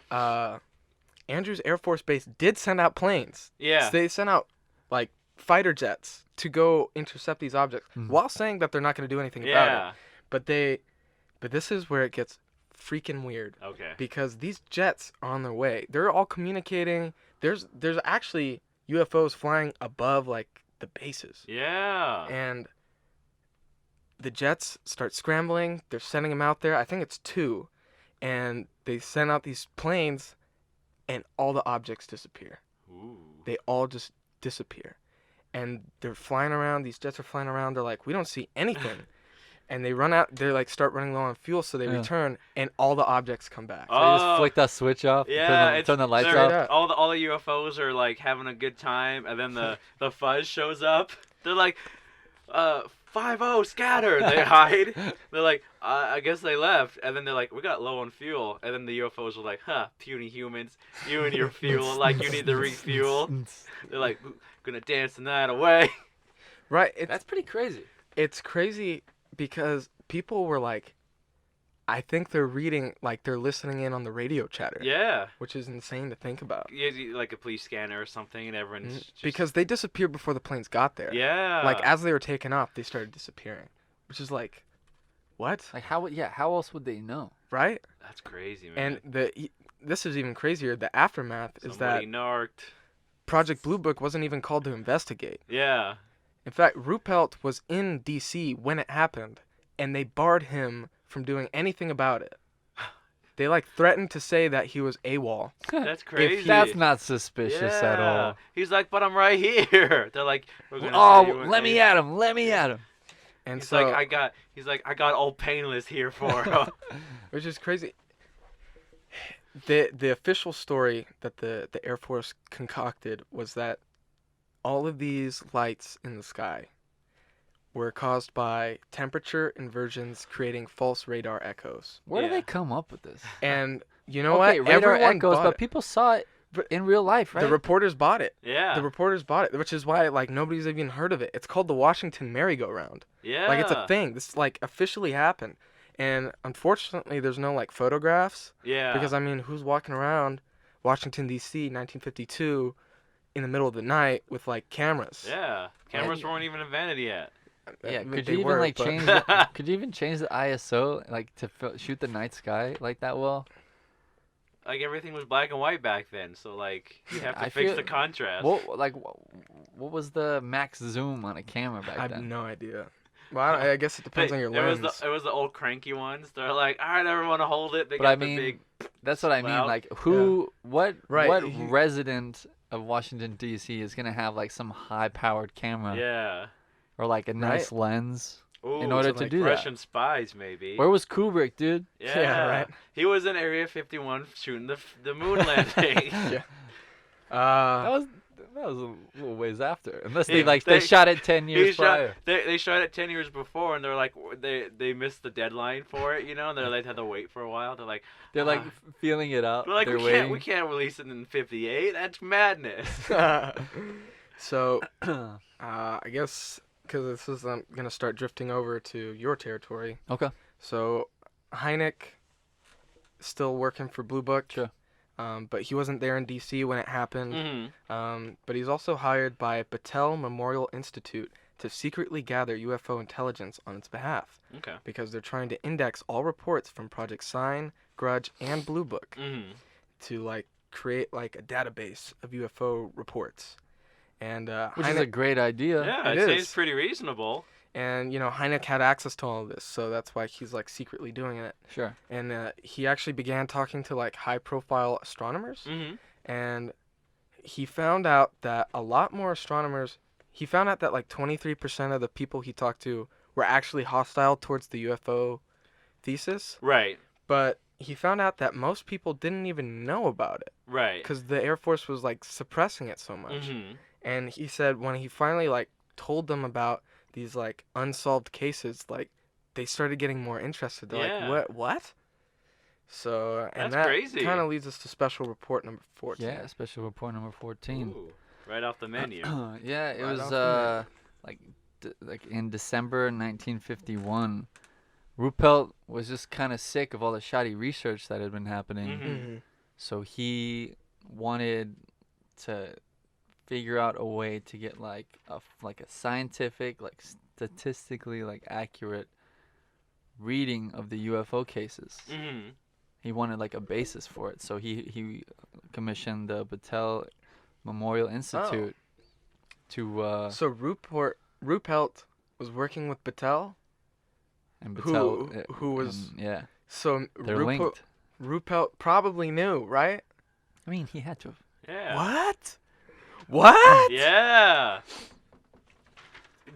Andrews Air Force Base did send out planes. Yeah. So they sent out like fighter jets to go intercept these objects while saying that they're not going to do anything about Yeah. it. But this is where it gets freaking weird Okay. because these jets are on their way. They're all communicating. There's actually UFOs flying above like the bases. Yeah. And the jets start scrambling. They're sending them out there. I think it's 2. And they send out these planes, and all the objects disappear. Ooh. They all just disappear. And they're flying around. These jets are flying around. They're like, we don't see anything. And they run out. They like start running low on fuel, so they return, and all the objects come back. So you just flick that switch off? Yeah, Turn the lights they're- off? All the UFOs are like having a good time, and then the fuzz shows up. They're like, 5-0 scatter. They hide. They're like, I guess they left, and then they're like, we got low on fuel, and then the UFOs are like, huh, puny humans, you and your fuel, like you need to refuel. They're like, gonna dance the night away. Right. That's pretty crazy. It's crazy because people were like, I think they're reading, like they're listening in on the radio chatter. Yeah. Which is insane to think about. Like a police scanner or something, and everyone's just... Because they disappeared before the planes got there. Yeah. Like as they were taking off, they started disappearing, which is like, what? Like how else would they know? Right? That's crazy, man. And this is even crazier. The aftermath is that Somebody narked. Project Bluebook wasn't even called to investigate. Yeah. In fact, Ruppelt was in D.C. when it happened, and they barred him from doing anything about it. They like threatened to say that he was AWOL. That's crazy. That's not suspicious at all. He's like, but I'm right here. They're like, we're gonna say you were let me at him. Let me at him. And He's so, like, I got all painless here for him. which is crazy. The official story that the Air Force concocted was that all of these lights in the sky were caused by temperature inversions creating false radar echoes. Where do Yeah. they come up with this? And you know Okay, what? radar Everyone echoes, bought but it. people saw it in real life, right? The reporters bought it. Yeah. The reporters bought it, which is why like nobody's even heard of it. It's called the Washington merry-go-round. Yeah. Like it's a thing. This like officially happened. And unfortunately there's no like photographs Yeah. because I mean, who's walking around Washington D.C. 1952 in the middle of the night with like cameras? Yeah. Cameras weren't even invented yet. Yeah, could They you even were, like but- change? Could you even change the ISO like to shoot the night sky like that well? Like everything was black and white back then, so like you have to I fix feel- the contrast. What was the max zoom on a camera back I have then? no idea. Well, I guess it depends on your it lens. was the old cranky ones. They're like, all right, everyone hold it. They But got I the mean, big. That's what I mean. Cloud. Like what Right, what you- resident of Washington D.C. is gonna have like some high-powered camera Yeah. or like a nice lens Ooh, in order to, to like, do Russian that? spies, maybe. Where was Kubrick, dude? Yeah. Yeah, right. He was in Area 51 shooting the moon landing. Yeah. That was That was a little ways after. Unless Yeah, they shot it 10 years He shot, prior. they shot it 10 years before, and they're like, they missed the deadline for it, you know, and they had to wait for a while. They're like, They're like feeling it out. they're like, They're we waiting. can't release it in 58. That's madness. So, I guess because this is gonna start drifting over to your territory. Okay. So, Hynek still working for Bluebook. Sure. But he wasn't there in D.C. when it happened. Mm-hmm. But he's also hired by Battelle Memorial Institute to secretly gather UFO intelligence on its behalf. Okay. Because they're trying to index all reports from Project Sign, Grudge, and Bluebook Mm-hmm. to like create like a database of UFO reports. And Which is a great idea. Yeah, It it is. seems pretty reasonable. And you know, Hynek had access to all of this, so that's why he's like secretly doing it. Sure. And he actually began talking to like high-profile astronomers, Mm-hmm. and he found out that a lot more astronomers. He found out that like 23% of the people he talked to were actually hostile towards the UFO thesis, Right. but he found out that most people didn't even know about it Right. because the Air Force was like suppressing it so much. Mm-hmm. And he said when he finally like told them about these like unsolved cases, like they started getting more interested. They're Yeah. like, what? So, and That's that crazy. kind of leads us to special report number 14. Yeah, special report number 14. Ooh, right off the menu. Yeah, it Right was off the like in December 1951. Ruppelt was just kind of sick of all the shoddy research that had been happening. Mhm. Mm-hmm. So he wanted to figure out a way to get like a scientific, like statistically like accurate reading of the UFO cases. Mm-hmm. He wanted like a basis for it. So he commissioned the Battelle Memorial Institute to So Ruppelt was working with Battelle. and who- Battelle who was- and, yeah, So they're linked. Ruppelt probably knew, right? I mean, he had to have. Yeah. What? What? Yeah.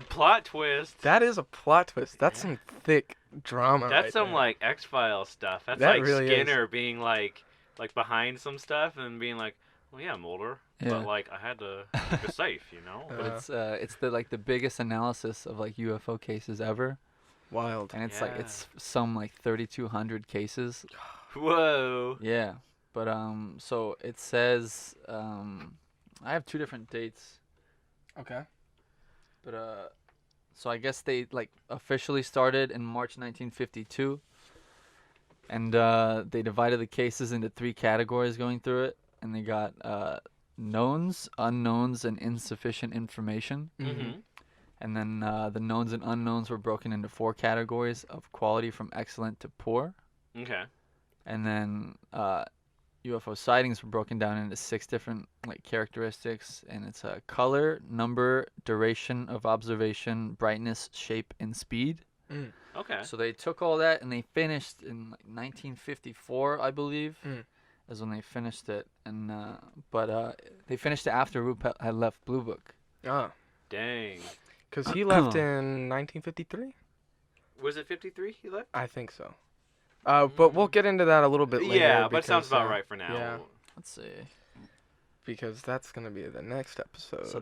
Plot twist. That is a plot twist. That's some thick drama. That's right some there. like X-Files stuff. That's That like really is. Skinner being like behind some stuff and being like, well, yeah, I'm older, Yeah. but like I had to keep it safe, you know. But Uh, it's the biggest analysis of like UFO cases ever, Wild. and it's Yeah. like it's some like 3,200 cases. Whoa. Yeah, but so it says I have two different dates, Okay. but so I guess they like officially started in March 1952, and they divided the cases into three categories going through it, and they got knowns, unknowns, and insufficient information. Mm-hmm. And then the knowns and unknowns were broken into four categories of quality from excellent to poor. Okay. And then UFO sightings were broken down into six different like characteristics, and it's color, number, duration of observation, brightness, shape, and speed. Okay. So they took all that and they finished in like 1954, I believe, is when they finished it. And but they finished it after Ruppelt had left Bluebook. Ah, Dang. because he left in 1953. Was it 53 he left? I think so. But we'll get into that a little bit later. Yeah, but it sounds because, about right for now. yeah. Let's see. Because that's gonna be the next episode. So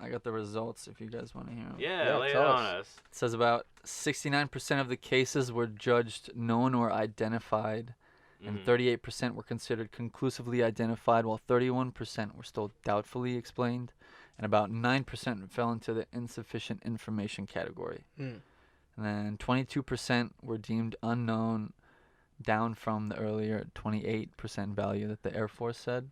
I got the results if you guys want to hear 'em. Yeah, lay it tell on us. us. It says about 69% of the cases were judged known or identified, and Mhm. 38% were considered conclusively identified, while 31% were still doubtfully explained, and about 9% fell into the insufficient information category. Mm. And then 22% were deemed unknown, down from the earlier 28% value that the Air Force said.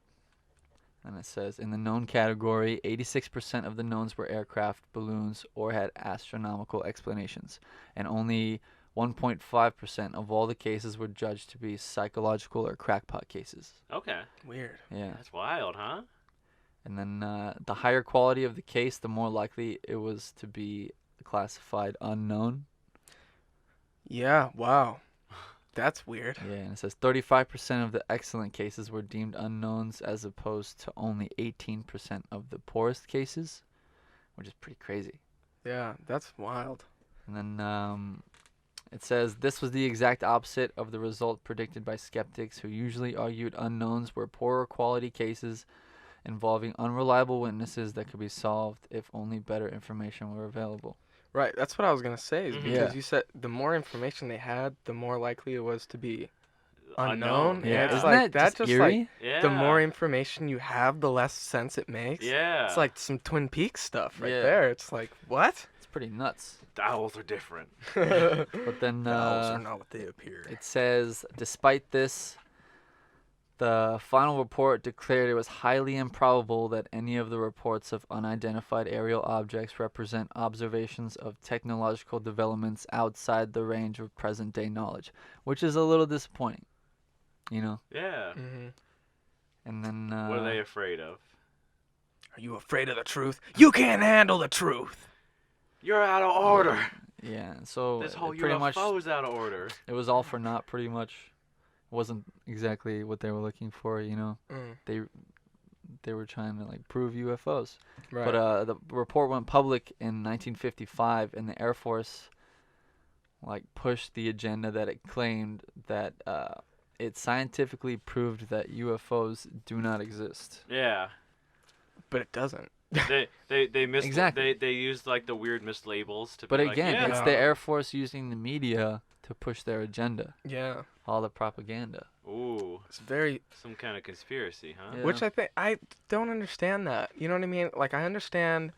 And it says, in the known category, 86% of the knowns were aircraft, balloons, or had astronomical explanations. And only 1.5% of all the cases were judged to be psychological or crackpot cases. Okay. Weird. Yeah. That's wild, huh? And then the higher quality of the case, the more likely it was to be classified unknown. Yeah. Wow. That's weird. Yeah, and it says 35% of the excellent cases were deemed unknowns as opposed to only 18% of the poorest cases, which is pretty crazy. Yeah, that's wild. And then it says this was the exact opposite of the result predicted by skeptics who usually argued unknowns were poorer quality cases involving unreliable witnesses that could be solved if only better information were available. Right, that's what I was gonna say. Is Mhm. because Yeah. you said the more information they had, the more likely it was to be unknown. Yeah. It's Isn't like that just eerie? like Yeah. the more information you have, the less sense it makes. Yeah. It's like some Twin Peaks stuff right Yeah. there. It's like what? It's pretty nuts. The owls are different. But then Owls are not what they appear. it says, despite this, the final report declared it was highly improbable that any of the reports of unidentified aerial objects represent observations of technological developments outside the range of present-day knowledge, which is a little disappointing, you know? Yeah. hmm And then... What are they afraid of? Are you afraid of the truth? You can't handle the truth. You're out of order. Yeah, so This whole it pretty much, UFO is out of order. it was all for naught, pretty much. It wasn't exactly what they were looking for, you know? Mm, They were trying to, like, prove UFOs. right. But the report went public in 1955, and the Air Force like pushed the agenda that it claimed that it scientifically proved that UFOs do not exist. Yeah. But it doesn't. They missed Exactly. they used like the weird mislabels to But be again, like, it's yeah. the Air Force using the media to push their agenda, Yeah. all the propaganda. Ooh, It's very. some kind of conspiracy, huh? Yeah. Which I don't understand that. You know what I mean? Like I understand,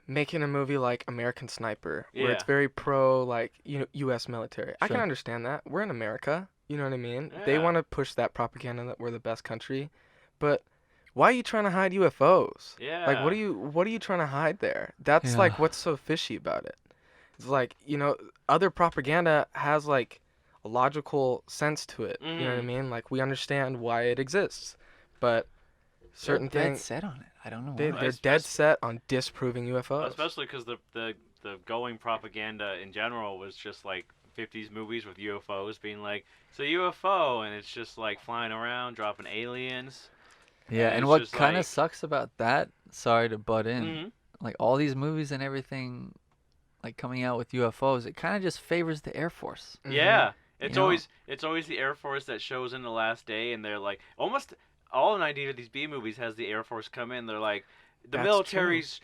making a movie like American Sniper, where it's Yeah. very pro like U.S. military. I can Sure. understand that. We're in America. You know what I mean? They Yeah. want to push that propaganda that we're the best country, but why are you trying to hide UFOs? Yeah. Like what are you trying to hide there? That's like Yeah. what's so fishy about it. It's like, other propaganda has like a logical sense to it. You know what I Mhm. mean? Like we understand why it exists. But certain They're dead things set on it. I don't know they're why. dead Especially- set on disproving UFOs. Especially because the going propaganda in general was just like 50s movies with UFOs being like, it's a UFO, and it's just like flying around, dropping aliens. Yeah, and and it's what just kind of like- sucks about that, sorry to butt in, Mhm. like all these movies and everything like coming out with UFOs, it kind of just favors the Air Force. Mhm. Yeah, it's You know? always the Air Force that shows in the last day, and they're like almost all 90 of these B movies has the Air Force come in. They're like the That's military's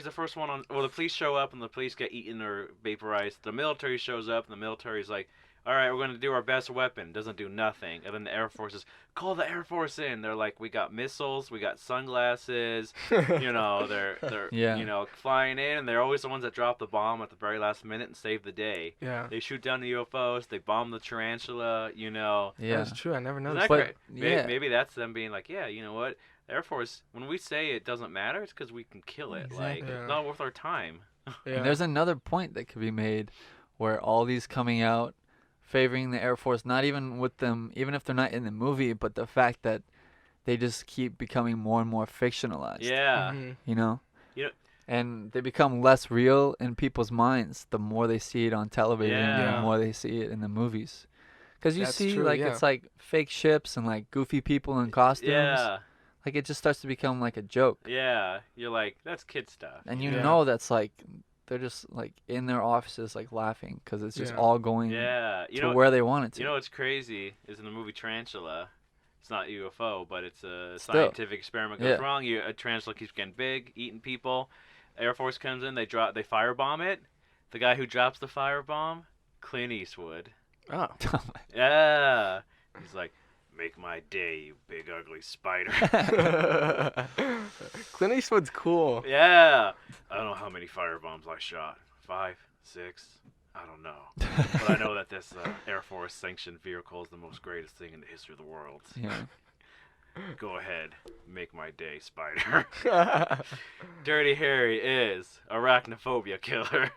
the first one on. Well, the police show up and the police get eaten or vaporized. The military shows up and the military's like, all right, we're going to do our best weapon. Doesn't do nothing. And then the Air Force is, call the Air Force in. They're like, we got missiles, we got sunglasses. They're Yeah. flying in, and they're always the ones that drop the bomb at the very last minute and save the day. Yeah. They shoot down the UFOs. They bomb the tarantula. Yeah. That's true. I never Isn't noticed that But- great? yeah. Maybe that's them being like, yeah, you know what? The Air Force, when we say it doesn't matter, it's because we can kill it. Like, Exactly. it's not worth our time. Yeah. And there's another point that could be made where all these coming out favoring the Air Force, not even with them, even if they're not in the movie, but the fact that they just keep becoming more and more fictionalized. Yeah. Mhm. You know? You know- And they become less real in people's minds the more they see it on television and Yeah. the more they see it in the movies. Because you That's see, true, like, yeah. it's like fake ships and, like, goofy people in costumes. Yeah. Like, it just starts to become, like, a joke. Yeah. You're like, that's kid stuff. And you Yeah. know that's, like, they're just, like, in their offices, like, laughing because it's just Yeah. all going Yeah. to where they want it to. You know what's crazy is in the movie Tarantula, it's not UFO, but it's a Still. scientific experiment goes Yeah. wrong. A tarantula keeps getting big, eating people. Air Force comes in, they firebomb it. The guy who drops the firebomb, Clint Eastwood. Oh. Yeah. He's like, make my day, you big ugly spider. Clint Eastwood's cool. Yeah. I don't know how many firebombs I shot. 5, 6. I don't know. But I know that this Air Force sanctioned vehicle is the most greatest thing in the history of the world. Yeah. Go ahead, make my day, spider. Dirty Harry is arachnophobia killer.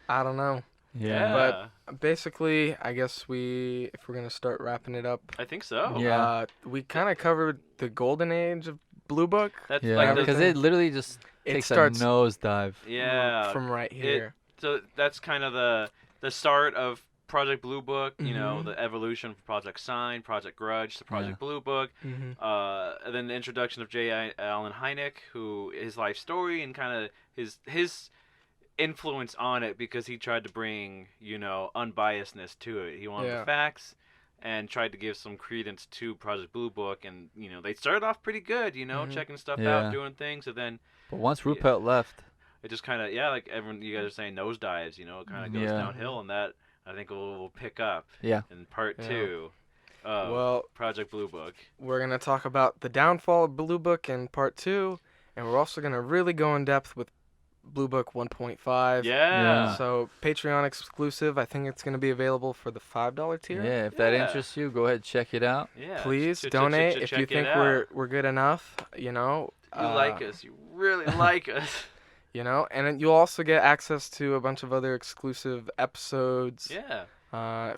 I don't know. Yeah. But basically, I guess if we're gonna start wrapping it up, I think so. Yeah. we kind of covered the golden age of Bluebook. That's Yeah, like because everything- it literally just It takes starts a nosedive. yeah. from right here. So that's kind of the start of Project Bluebook. You know, Mhm. the evolution from Project Sign, Project Grudge to Project Bluebook. Mhm. And then the introduction of J. Allen Hynek, who his life story and kind of his influence on it, because he tried to bring unbiasedness to it. He wanted Yeah. the facts, and tried to give some credence to Project Bluebook, and they started off pretty good, checking stuff Yeah. out, doing things, and then But once Ruppelt left, it just kind of like everyone, you guys are saying, nosedives, it kind of goes Yeah. downhill, and that I think will pick up Yeah. in part Yeah. 2 of Well, Project Bluebook. we're going to talk about the downfall of Bluebook in part 2, and we're also going to really go in depth with Bluebook 1.5. Yeah. So Patreon exclusive. I think it's going to be available for the $5 tier. yeah, if that Yeah. interests you, go ahead, check it out. Yeah. Please ch- ch- ch- donate ch- if check you it think out. we're good enough. You like us. You really like us. And then you'll also get access to a bunch of other exclusive episodes. Yeah.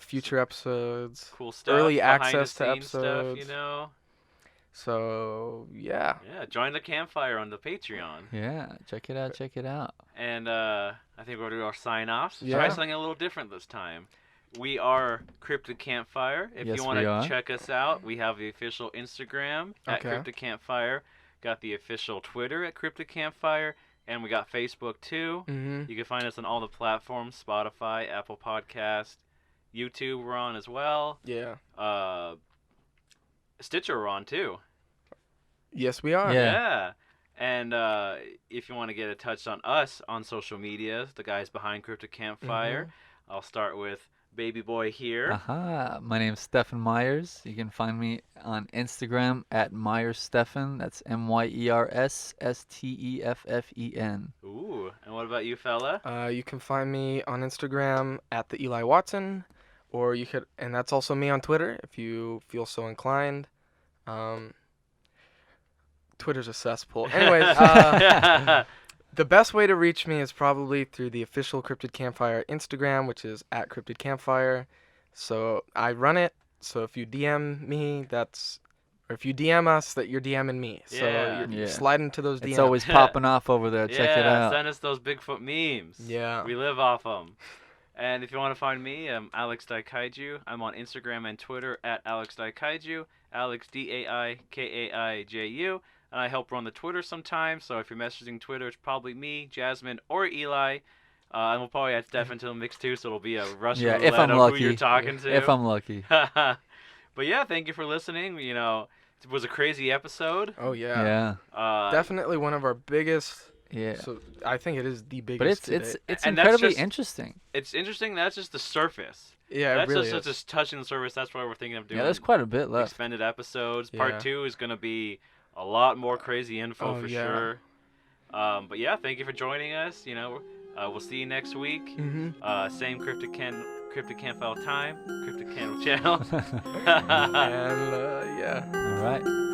Future episodes. Cool stuff. Early behind access the to scenes stuff, episodes. So yeah. Yeah. Join the campfire on the Patreon. Yeah, check it out, check it out. And I think we'll do our sign-offs. Yeah. Try something a little different this time. We are Cryptid Campfire. If Yes, you want we are. to check us out, we have the official Instagram at Okay. Cryptid Campfire. Got the official Twitter at Cryptid Campfire. And we got Facebook too. Mm-hmm. You can find us on all the platforms: Spotify, Apple Podcast, YouTube. We're on as well. Yeah. Stitcher we're on too. Yes, we are. Yeah. And if you want to get a touch on us on social media, the guys behind Cryptid Campfire, I'll start with Baby Boy here. Aha, my name's Stephen Myers. You can find me on Instagram at MyersStephen. That's MyersSteffen. Ooh, and what about you, fella? You can find me on Instagram at the Eli Watson, or you could, and that's also me on Twitter if you feel so inclined. Twitter's a cesspool. Anyways, the best way to reach me is probably through the official Cryptid Campfire Instagram, which is at Cryptid Campfire. So I run it. So if you DM me, or if you DM us, that you're DMing me. So Yeah. you're Yeah. sliding into those DMs. It's always popping off over there. Check it Yeah, out. send us those Bigfoot memes. Yeah. We live off them. And if you want to find me, I'm Alex Daikaiju. I'm on Instagram and Twitter at Alex Daikaiju, Alex DAIKAIJU. And I help run the Twitter sometimes, so if you're messaging Twitter, it's probably me, Jasmine, or Eli. And we'll probably add Steph into the mix too, so it'll be a Russian Yeah, roulette if I'm of lucky. who you're talking to. If I'm lucky. But yeah, thank you for listening. It was a crazy episode. Oh yeah. Yeah. Definitely one of our biggest. Yeah. So I think it is the biggest. But it's to date. it's And that's incredibly just- interesting. It's interesting. That's just the surface. Yeah, That's it really just is. just touching the surface. That's why we're thinking of doing Yeah, there's quite a bit left. extended episodes. Yeah. Part 2 is going to be a lot more crazy info Oh, for yeah. sure. But yeah, thank you for joining us. We'll see you next week. Mm-hmm. Same Cryptid Campfire time, Cryptid Channel. And yeah. All right.